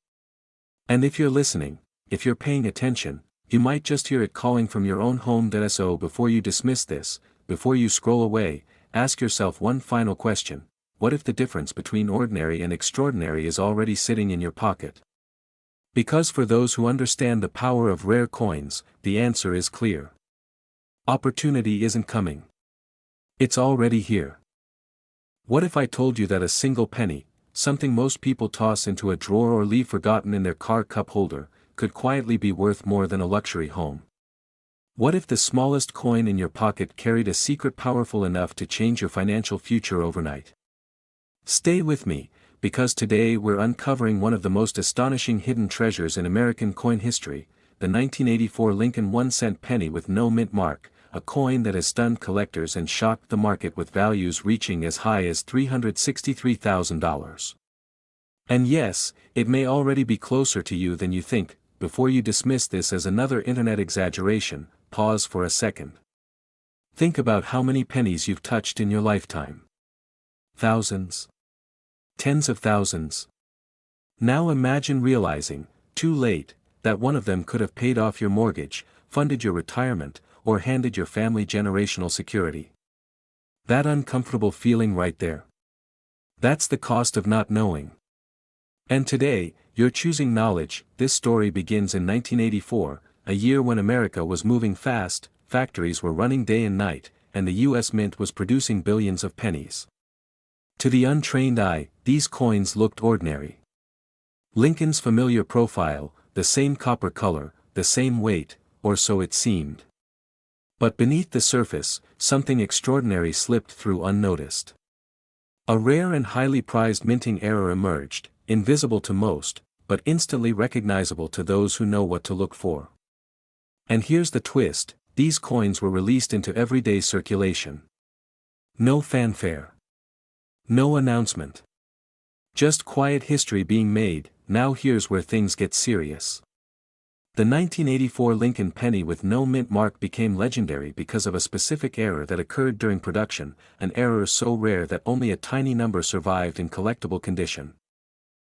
And if you're listening, if you're paying attention, you might just hear it calling from your own home. So before you dismiss this, before you scroll away, ask yourself one final question: what if the difference between ordinary and extraordinary is already sitting in your pocket? Because for those who understand the power of rare coins, the answer is clear. Opportunity isn't coming. It's already here. What if I told you that a single penny, something most people toss into a drawer or leave forgotten in their car cup holder, could quietly be worth more than a luxury home? What if the smallest coin in your pocket carried a secret powerful enough to change your financial future overnight? Stay with me, because today we're uncovering one of the most astonishing hidden treasures in American coin history, the 1984 Lincoln 1-cent penny with no mint mark, a coin that has stunned collectors and shocked the market with values reaching as high as $363,000. And yes, it may already be closer to you than you think. Before you dismiss this as another internet exaggeration, pause for a second. Think about how many pennies you've touched in your lifetime. Thousands. Tens of thousands. Now imagine realizing, too late, that one of them could have paid off your mortgage, funded your retirement, or handed your family generational security. That uncomfortable feeling right there. That's the cost of not knowing. And today, you're choosing knowledge. This story begins in 1984, a year when America was moving fast, factories were running day and night, and the US Mint was producing billions of pennies. To the untrained eye, these coins looked ordinary. Lincoln's familiar profile, the same copper color, the same weight, or so it seemed. But beneath the surface, something extraordinary slipped through unnoticed. A rare and highly prized minting error emerged, invisible to most, but instantly recognizable to those who know what to look for. And here's the twist, these coins were released into everyday circulation. No fanfare. No announcement. Just quiet history being made. Now here's where things get serious. The 1984 Lincoln penny with no mint mark became legendary because of a specific error that occurred during production, an error so rare that only a tiny number survived in collectible condition.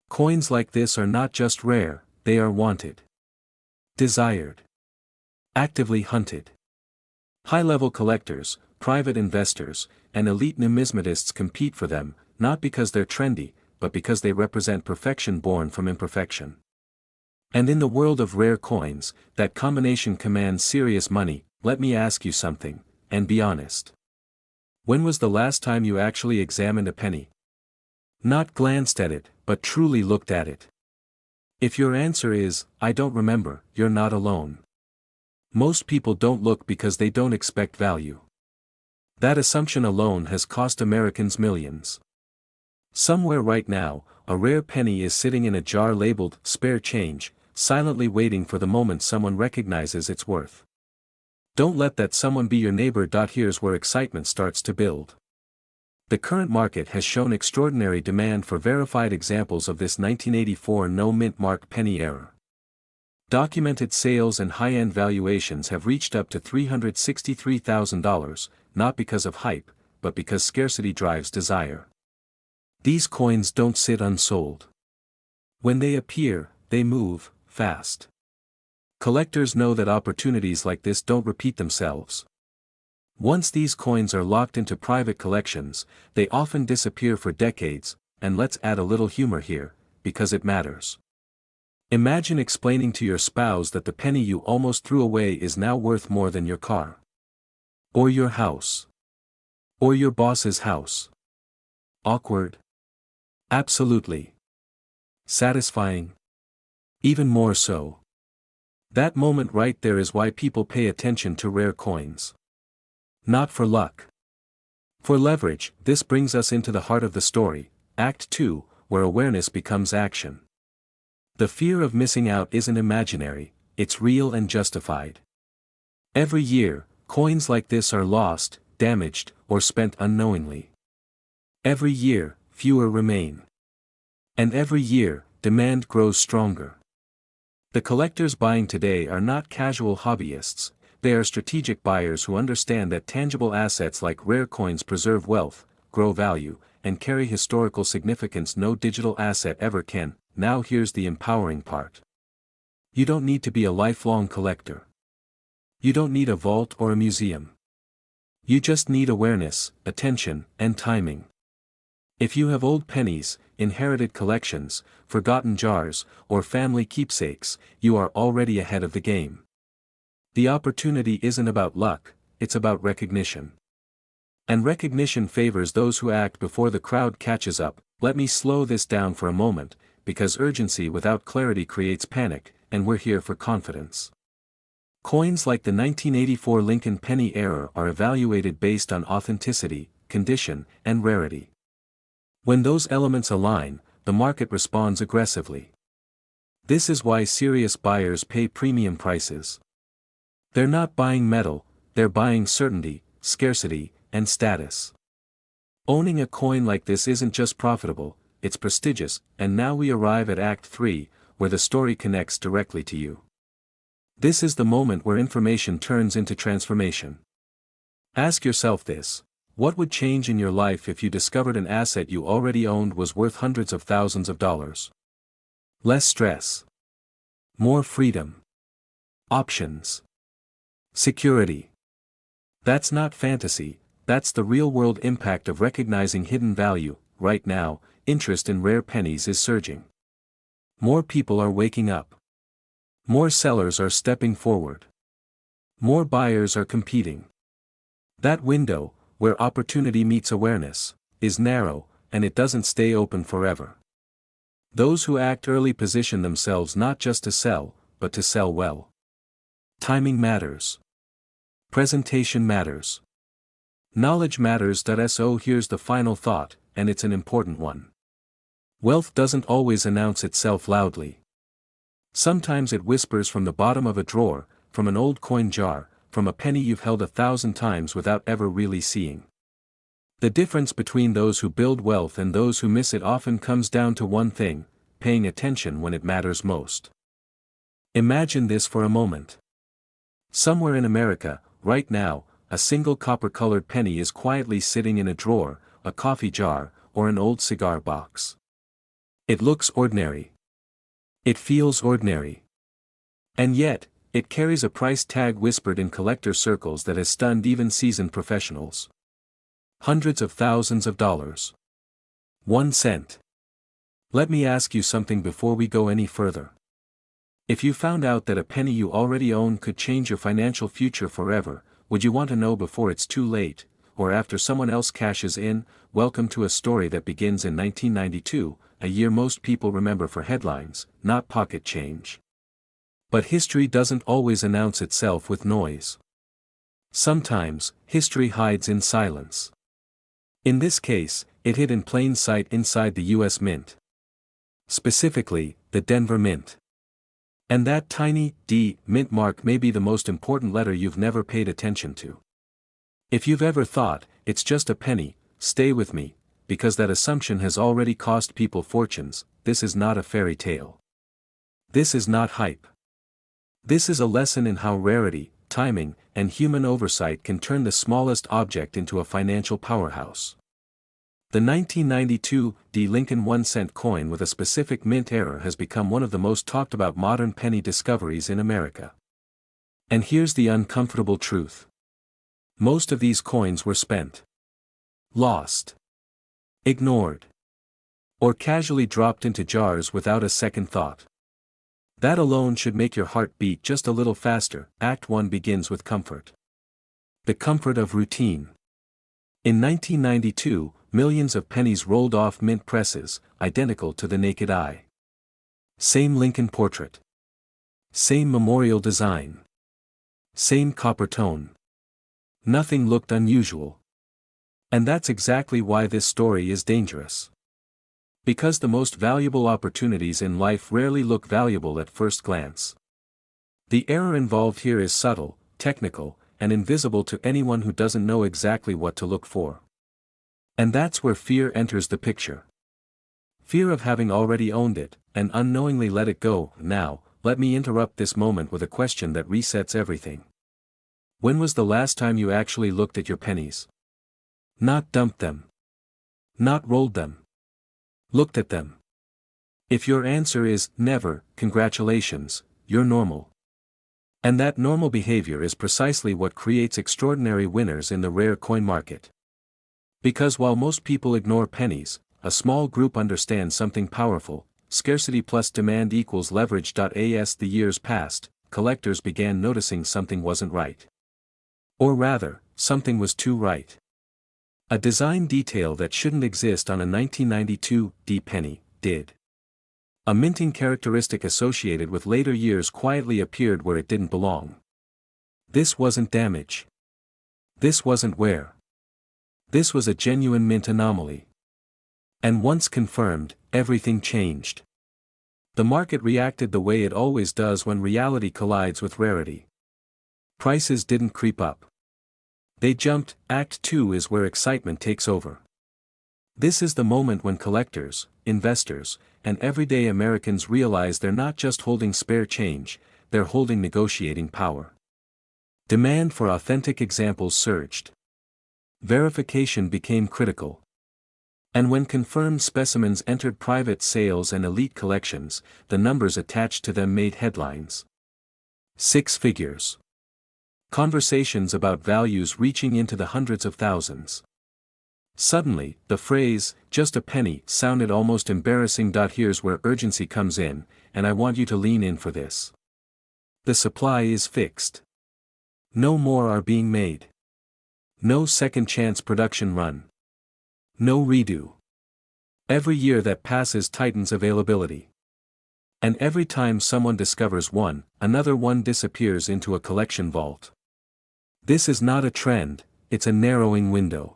Coins like this are not just rare, they are wanted. Desired. Actively hunted. High-level collectors, private investors, and elite numismatists compete for them, not because they're trendy, but because they represent perfection born from imperfection. And in the world of rare coins, that combination commands serious money. Let me ask you something, and be honest. When was the last time you actually examined a penny? Not glanced at it, but truly looked at it. If your answer is, I don't remember, you're not alone. Most people don't look because they don't expect value. That assumption alone has cost Americans millions. Somewhere right now, a rare penny is sitting in a jar labeled spare change, silently waiting for the moment someone recognizes its worth. Don't let that someone be your neighbor. Here's where excitement starts to build. The current market has shown extraordinary demand for verified examples of this 1984 no mint mark penny error. Documented sales and high-end valuations have reached up to $363,000, not because of hype, but because scarcity drives desire. These coins don't sit unsold. When they appear, they move fast. Collectors know that opportunities like this don't repeat themselves. Once these coins are locked into private collections, they often disappear for decades, and let's add a little humor here, because it matters. Imagine explaining to your spouse that the penny you almost threw away is now worth more than your car. Or your house. Or your boss's house. Awkward? Absolutely. Satisfying? Even more so. That moment right there is why people pay attention to rare coins. Not for luck. For leverage. This brings us into the heart of the story, Act 2, where awareness becomes action. The fear of missing out isn't imaginary, it's real and justified. Every year, coins like this are lost, damaged, or spent unknowingly. Every year, fewer remain. And every year, demand grows stronger. The collectors buying today are not casual hobbyists, they are strategic buyers who understand that tangible assets like rare coins preserve wealth, grow value, and carry historical significance no digital asset ever can. Now here's the empowering part. You don't need to be a lifelong collector. You don't need a vault or a museum. You just need awareness, attention, and timing. If you have old pennies, inherited collections, forgotten jars, or family keepsakes, you are already ahead of the game. The opportunity isn't about luck, it's about recognition. And recognition favors those who act before the crowd catches up. Let me slow this down for a moment, because urgency without clarity creates panic, and we're here for confidence. Coins like the 1984 Lincoln penny error are evaluated based on authenticity, condition, and rarity. When those elements align, the market responds aggressively. This is why serious buyers pay premium prices. They're not buying metal, they're buying certainty, scarcity, and status. Owning a coin like this isn't just profitable, it's prestigious, and now we arrive at Act 3, where the story connects directly to you. This is the moment where information turns into transformation. Ask yourself this: what would change in your life if you discovered an asset you already owned was worth hundreds of thousands of dollars? Less stress. More freedom. Options. Security. That's not fantasy, that's the real-world impact of recognizing hidden value. Right now, interest in rare pennies is surging. More people are waking up. More sellers are stepping forward. More buyers are competing. That window, where opportunity meets awareness, is narrow, and it doesn't stay open forever. Those who act early position themselves not just to sell, but to sell well. Timing matters. Presentation matters. Knowledge matters. So here's the final thought, and it's an important one. Wealth doesn't always announce itself loudly. Sometimes it whispers from the bottom of a drawer, from an old coin jar, from a penny you've held 1,000 times without ever really seeing. The difference between those who build wealth and those who miss it often comes down to one thing: paying attention when it matters most. Imagine this for a moment. Somewhere in America, right now, a single copper-colored penny is quietly sitting in a drawer, a coffee jar, or an old cigar box. It looks ordinary. It feels ordinary. And yet, it carries a price tag whispered in collector circles that has stunned even seasoned professionals. Hundreds of thousands of dollars. 1 cent. Let me ask you something before we go any further. If you found out that a penny you already own could change your financial future forever, would you want to know before it's too late, or after someone else cashes in? Welcome to a story that begins in 1992, a year most people remember for headlines, not pocket change. But history doesn't always announce itself with noise. Sometimes, history hides in silence. In this case, it hid in plain sight inside the U.S. Mint. Specifically, the Denver Mint. And that tiny D mint mark may be the most important letter you've never paid attention to. If you've ever thought, it's just a penny, stay with me, because that assumption has already cost people fortunes. This is not a fairy tale. This is not hype. This is a lesson in how rarity, timing, and human oversight can turn the smallest object into a financial powerhouse. The 1992 D Lincoln 1-cent coin with a specific mint error has become one of the most talked about modern penny discoveries in America. And here's the uncomfortable truth. Most of these coins were spent, lost, ignored, or casually dropped into jars without a second thought. That alone should make your heart beat just a little faster. Act 1 begins with comfort. The comfort of routine. In 1992, millions of pennies rolled off mint presses, identical to the naked eye. Same Lincoln portrait. Same memorial design. Same copper tone. Nothing looked unusual. And that's exactly why this story is dangerous. Because the most valuable opportunities in life rarely look valuable at first glance. The error involved here is subtle, technical, and invisible to anyone who doesn't know exactly what to look for. And that's where fear enters the picture. Fear of having already owned it, and unknowingly let it go. Now, let me interrupt this moment with a question that resets everything. When was the last time you actually looked at your pennies? Not dumped them. Not rolled them. Looked at them. If your answer is never, congratulations, you're normal. And that normal behavior is precisely what creates extraordinary winners in the rare coin market. Because while most people ignore pennies, a small group understands something powerful: scarcity plus demand equals leverage. As the years passed, collectors began noticing something wasn't right. Or rather, something was too right. A design detail that shouldn't exist on a 1992 D penny did. A minting characteristic associated with later years quietly appeared where it didn't belong. This wasn't damage. This wasn't wear. This was a genuine mint anomaly. And once confirmed, everything changed. The market reacted the way it always does when reality collides with rarity. Prices didn't creep up. They jumped. Act 2 is where excitement takes over. This is the moment when collectors, investors, and everyday Americans realize they're not just holding spare change, they're holding negotiating power. Demand for authentic examples surged. Verification became critical. And when confirmed specimens entered private sales and elite collections, the numbers attached to them made headlines. Six figures. Conversations about values reaching into the hundreds of thousands. Suddenly, the phrase, "just a penny," sounded almost embarrassing. Here's where urgency comes in, and I want you to lean in for this. The supply is fixed. No more are being made. No second chance production run. No redo. Every year that passes tightens availability. And every time someone discovers one, another one disappears into a collection vault. This is not a trend, it's a narrowing window.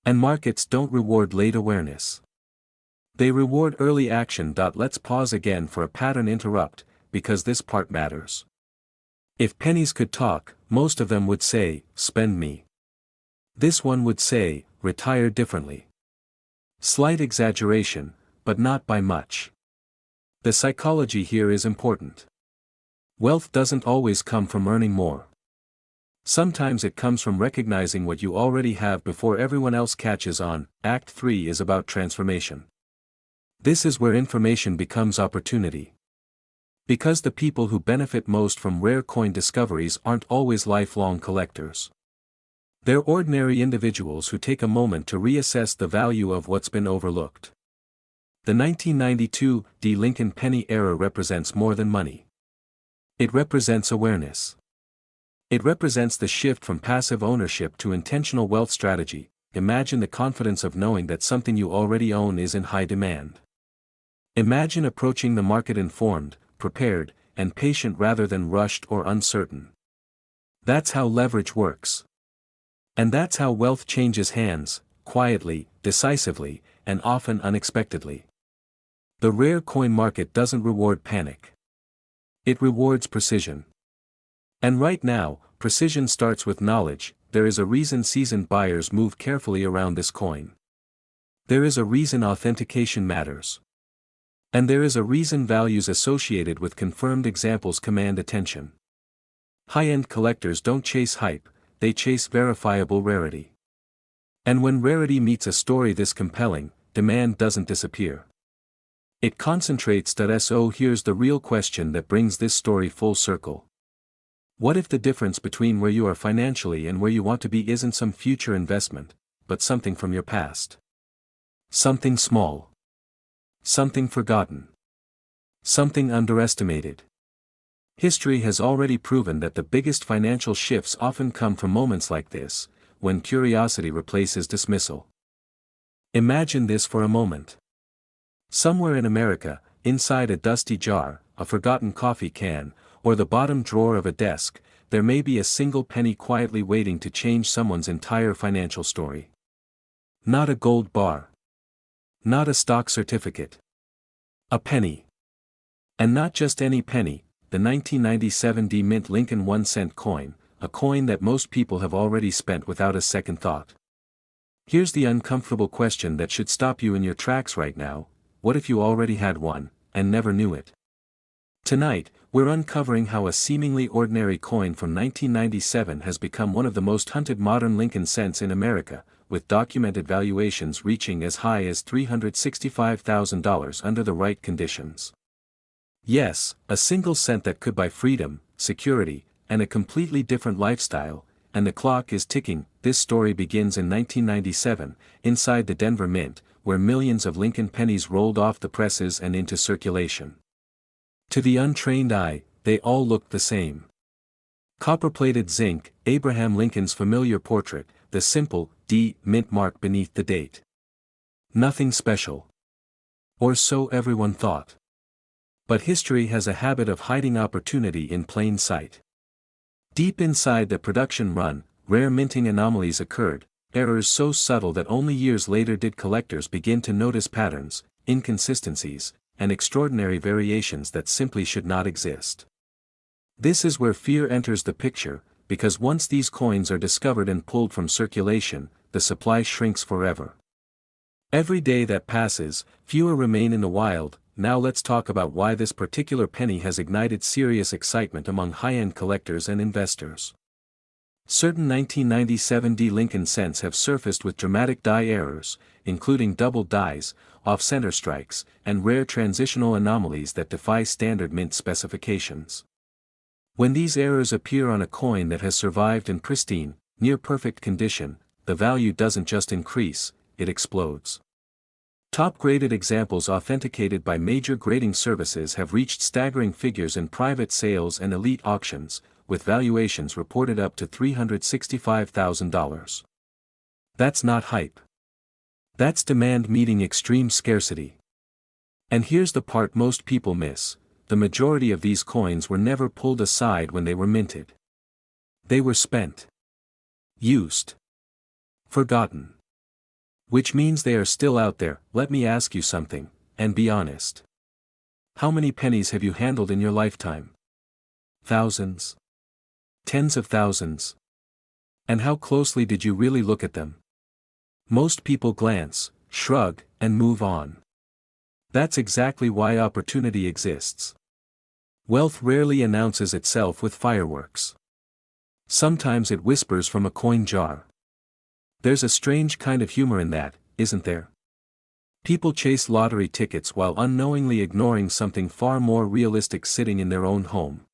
And markets don't reward late awareness. They reward early action. Let's pause again for a pattern interrupt, because this part matters. If pennies could talk, most of them would say, "Spend me." This one would say, "Retire differently." Slight exaggeration, but not by much. The psychology here is important. Wealth doesn't always come from earning more. Sometimes it comes from recognizing what you already have before everyone else catches on. Act 3 is about transformation. This is where information becomes opportunity. Because the people who benefit most from rare coin discoveries aren't always lifelong collectors. They're ordinary individuals who take a moment to reassess the value of what's been overlooked. The 1992 Lincoln penny era represents more than money. It represents awareness. It represents the shift from passive ownership to intentional wealth strategy. Imagine the confidence of knowing that something you already own is in high demand. Imagine approaching the market informed, prepared, and patient rather than rushed or uncertain. That's how leverage works. And that's how wealth changes hands, quietly, decisively, and often unexpectedly. The rare coin market doesn't reward panic. It rewards precision. And right now, precision starts with knowledge. There is a reason seasoned buyers move carefully around this coin. There is a reason authentication matters. And there is a reason values associated with confirmed examples command attention. High-end collectors don't chase hype, they chase verifiable rarity. And when rarity meets a story this compelling, demand doesn't disappear. It concentrates. So here's the real question that brings this story full circle. What if the difference between where you are financially and where you want to be isn't some future investment, but something from your past? Something small. Something forgotten. Something underestimated. History has already proven that the biggest financial shifts often come from moments like this, when curiosity replaces dismissal. Imagine this for a moment. Somewhere in America, inside a dusty jar, a forgotten coffee can, or the bottom drawer of a desk, there may be a single penny quietly waiting to change someone's entire financial story. Not a gold bar. Not a stock certificate. A penny. And not just any penny, the 1997 Mint Lincoln 1-cent coin, a coin that most people have already spent without a second thought. Here's the uncomfortable question that should stop you in your tracks right now: what if you already had one, and never knew it? Tonight, we're uncovering how a seemingly ordinary coin from 1997 has become one of the most hunted modern Lincoln cents in America, with documented valuations reaching as high as $365,000 under the right conditions. Yes, a single cent that could buy freedom, security, and a completely different lifestyle, and the clock is ticking. This story begins in 1997, inside the Denver Mint, where millions of Lincoln pennies rolled off the presses and into circulation. To the untrained eye, they all looked the same. Copper-plated zinc, Abraham Lincoln's familiar portrait, the simple D mint mark beneath the date. Nothing special. Or so everyone thought. But history has a habit of hiding opportunity in plain sight. Deep inside the production run, rare minting anomalies occurred, errors so subtle that only years later did collectors begin to notice patterns, inconsistencies, and extraordinary variations that simply should not exist. This is where fear enters the picture, because once these coins are discovered and pulled from circulation, the supply shrinks forever. Every day that passes, fewer remain in the wild. Now let's talk about why this particular penny has ignited serious excitement among high-end collectors and investors. Certain 1997 D Lincoln cents have surfaced with dramatic die errors, including double dies, off-center strikes, and rare transitional anomalies that defy standard mint specifications. When these errors appear on a coin that has survived in pristine, near-perfect condition, the value doesn't just increase, it explodes. Top-graded examples authenticated by major grading services have reached staggering figures in private sales and elite auctions, with valuations reported up to $365,000. That's not hype. That's demand meeting extreme scarcity. And here's the part most people miss: the majority of these coins were never pulled aside when they were minted. They were spent, used, forgotten. Which means they are still out there. Let me ask you something, and be honest. How many pennies have you handled in your lifetime? Thousands? Tens of thousands? And how closely did you really look at them? Most people glance, shrug, and move on. That's exactly why opportunity exists. Wealth rarely announces itself with fireworks. Sometimes it whispers from a coin jar. There's a strange kind of humor in that, isn't there? People chase lottery tickets while unknowingly ignoring something far more realistic sitting in their own home.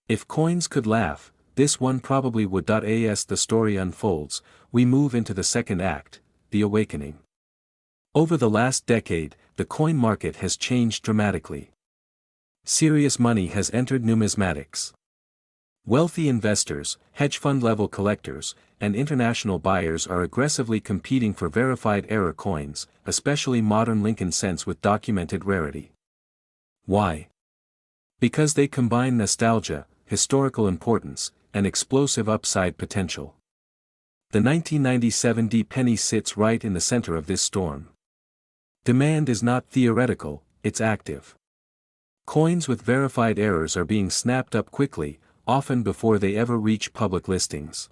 If coins could laugh, this one probably would. As the story unfolds, we move into the second act, the awakening. Over the last decade, the coin market has changed dramatically. Serious money has entered numismatics. Wealthy investors, hedge fund-level collectors, and international buyers are aggressively competing for verified error coins, especially modern Lincoln cents with documented rarity. Why? Because they combine nostalgia, historical importance, and explosive upside potential. The 1997 D penny sits right in the center of this storm. Demand is not theoretical, it's active. Coins with verified errors are being snapped up quickly, often before they ever reach public listings.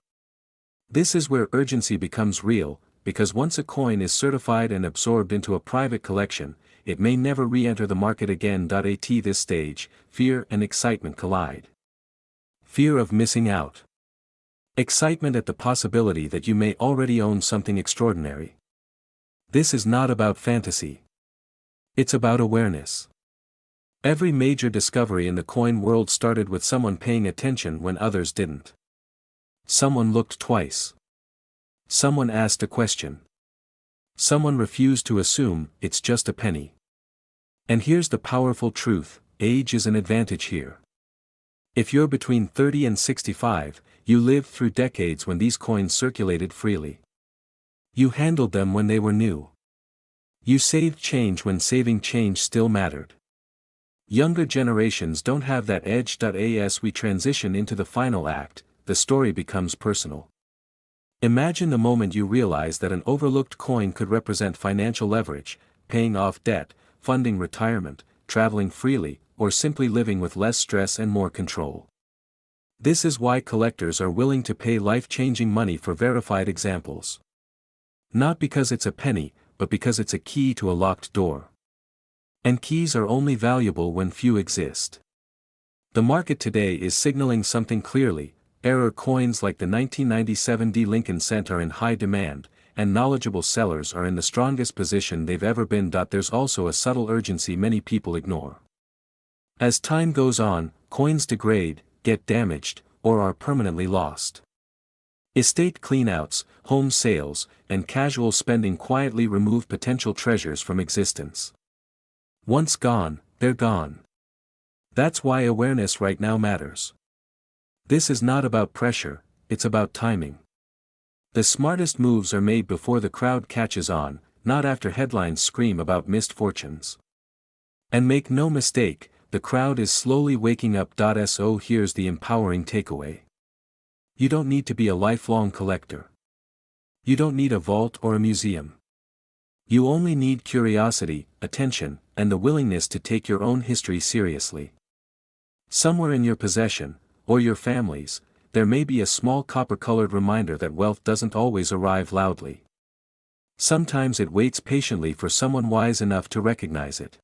This is where urgency becomes real, because once a coin is certified and absorbed into a private collection, it may never re-enter the market again. At this stage, fear and excitement collide. Fear of missing out. Excitement at the possibility that you may already own something extraordinary. This is not about fantasy. It's about awareness. Every major discovery in the coin world started with someone paying attention when others didn't. Someone looked twice. Someone asked a question. Someone refused to assume it's just a penny. And here's the powerful truth: age is an advantage here. If you're between 30 and 65, you lived through decades when these coins circulated freely. You handled them when they were new. You saved change when saving change still mattered. Younger generations don't have that edge. As we transition into the final act, the story becomes personal. Imagine the moment you realize that an overlooked coin could represent financial leverage, paying off debt, funding retirement, traveling freely, or simply living with less stress and more control. This is why collectors are willing to pay life-changing money for verified examples. Not because it's a penny, but because it's a key to a locked door. And keys are only valuable when few exist. The market today is signaling something clearly: error coins like the 1997 D Lincoln cent are in high demand, and knowledgeable sellers are in the strongest position they've ever been. There's also a subtle urgency many people ignore. As time goes on, coins degrade, get damaged, or are permanently lost. Estate cleanouts, home sales, and casual spending quietly remove potential treasures from existence. Once gone, they're gone. That's why awareness right now matters. This is not about pressure, it's about timing. The smartest moves are made before the crowd catches on, not after headlines scream about missed fortunes. And make no mistake, the crowd is slowly waking up. So here's the empowering takeaway. You don't need to be a lifelong collector. You don't need a vault or a museum. You only need curiosity, attention, and the willingness to take your own history seriously. Somewhere in your possession, or your family's, there may be a small copper-colored reminder that wealth doesn't always arrive loudly. Sometimes it waits patiently for someone wise enough to recognize it.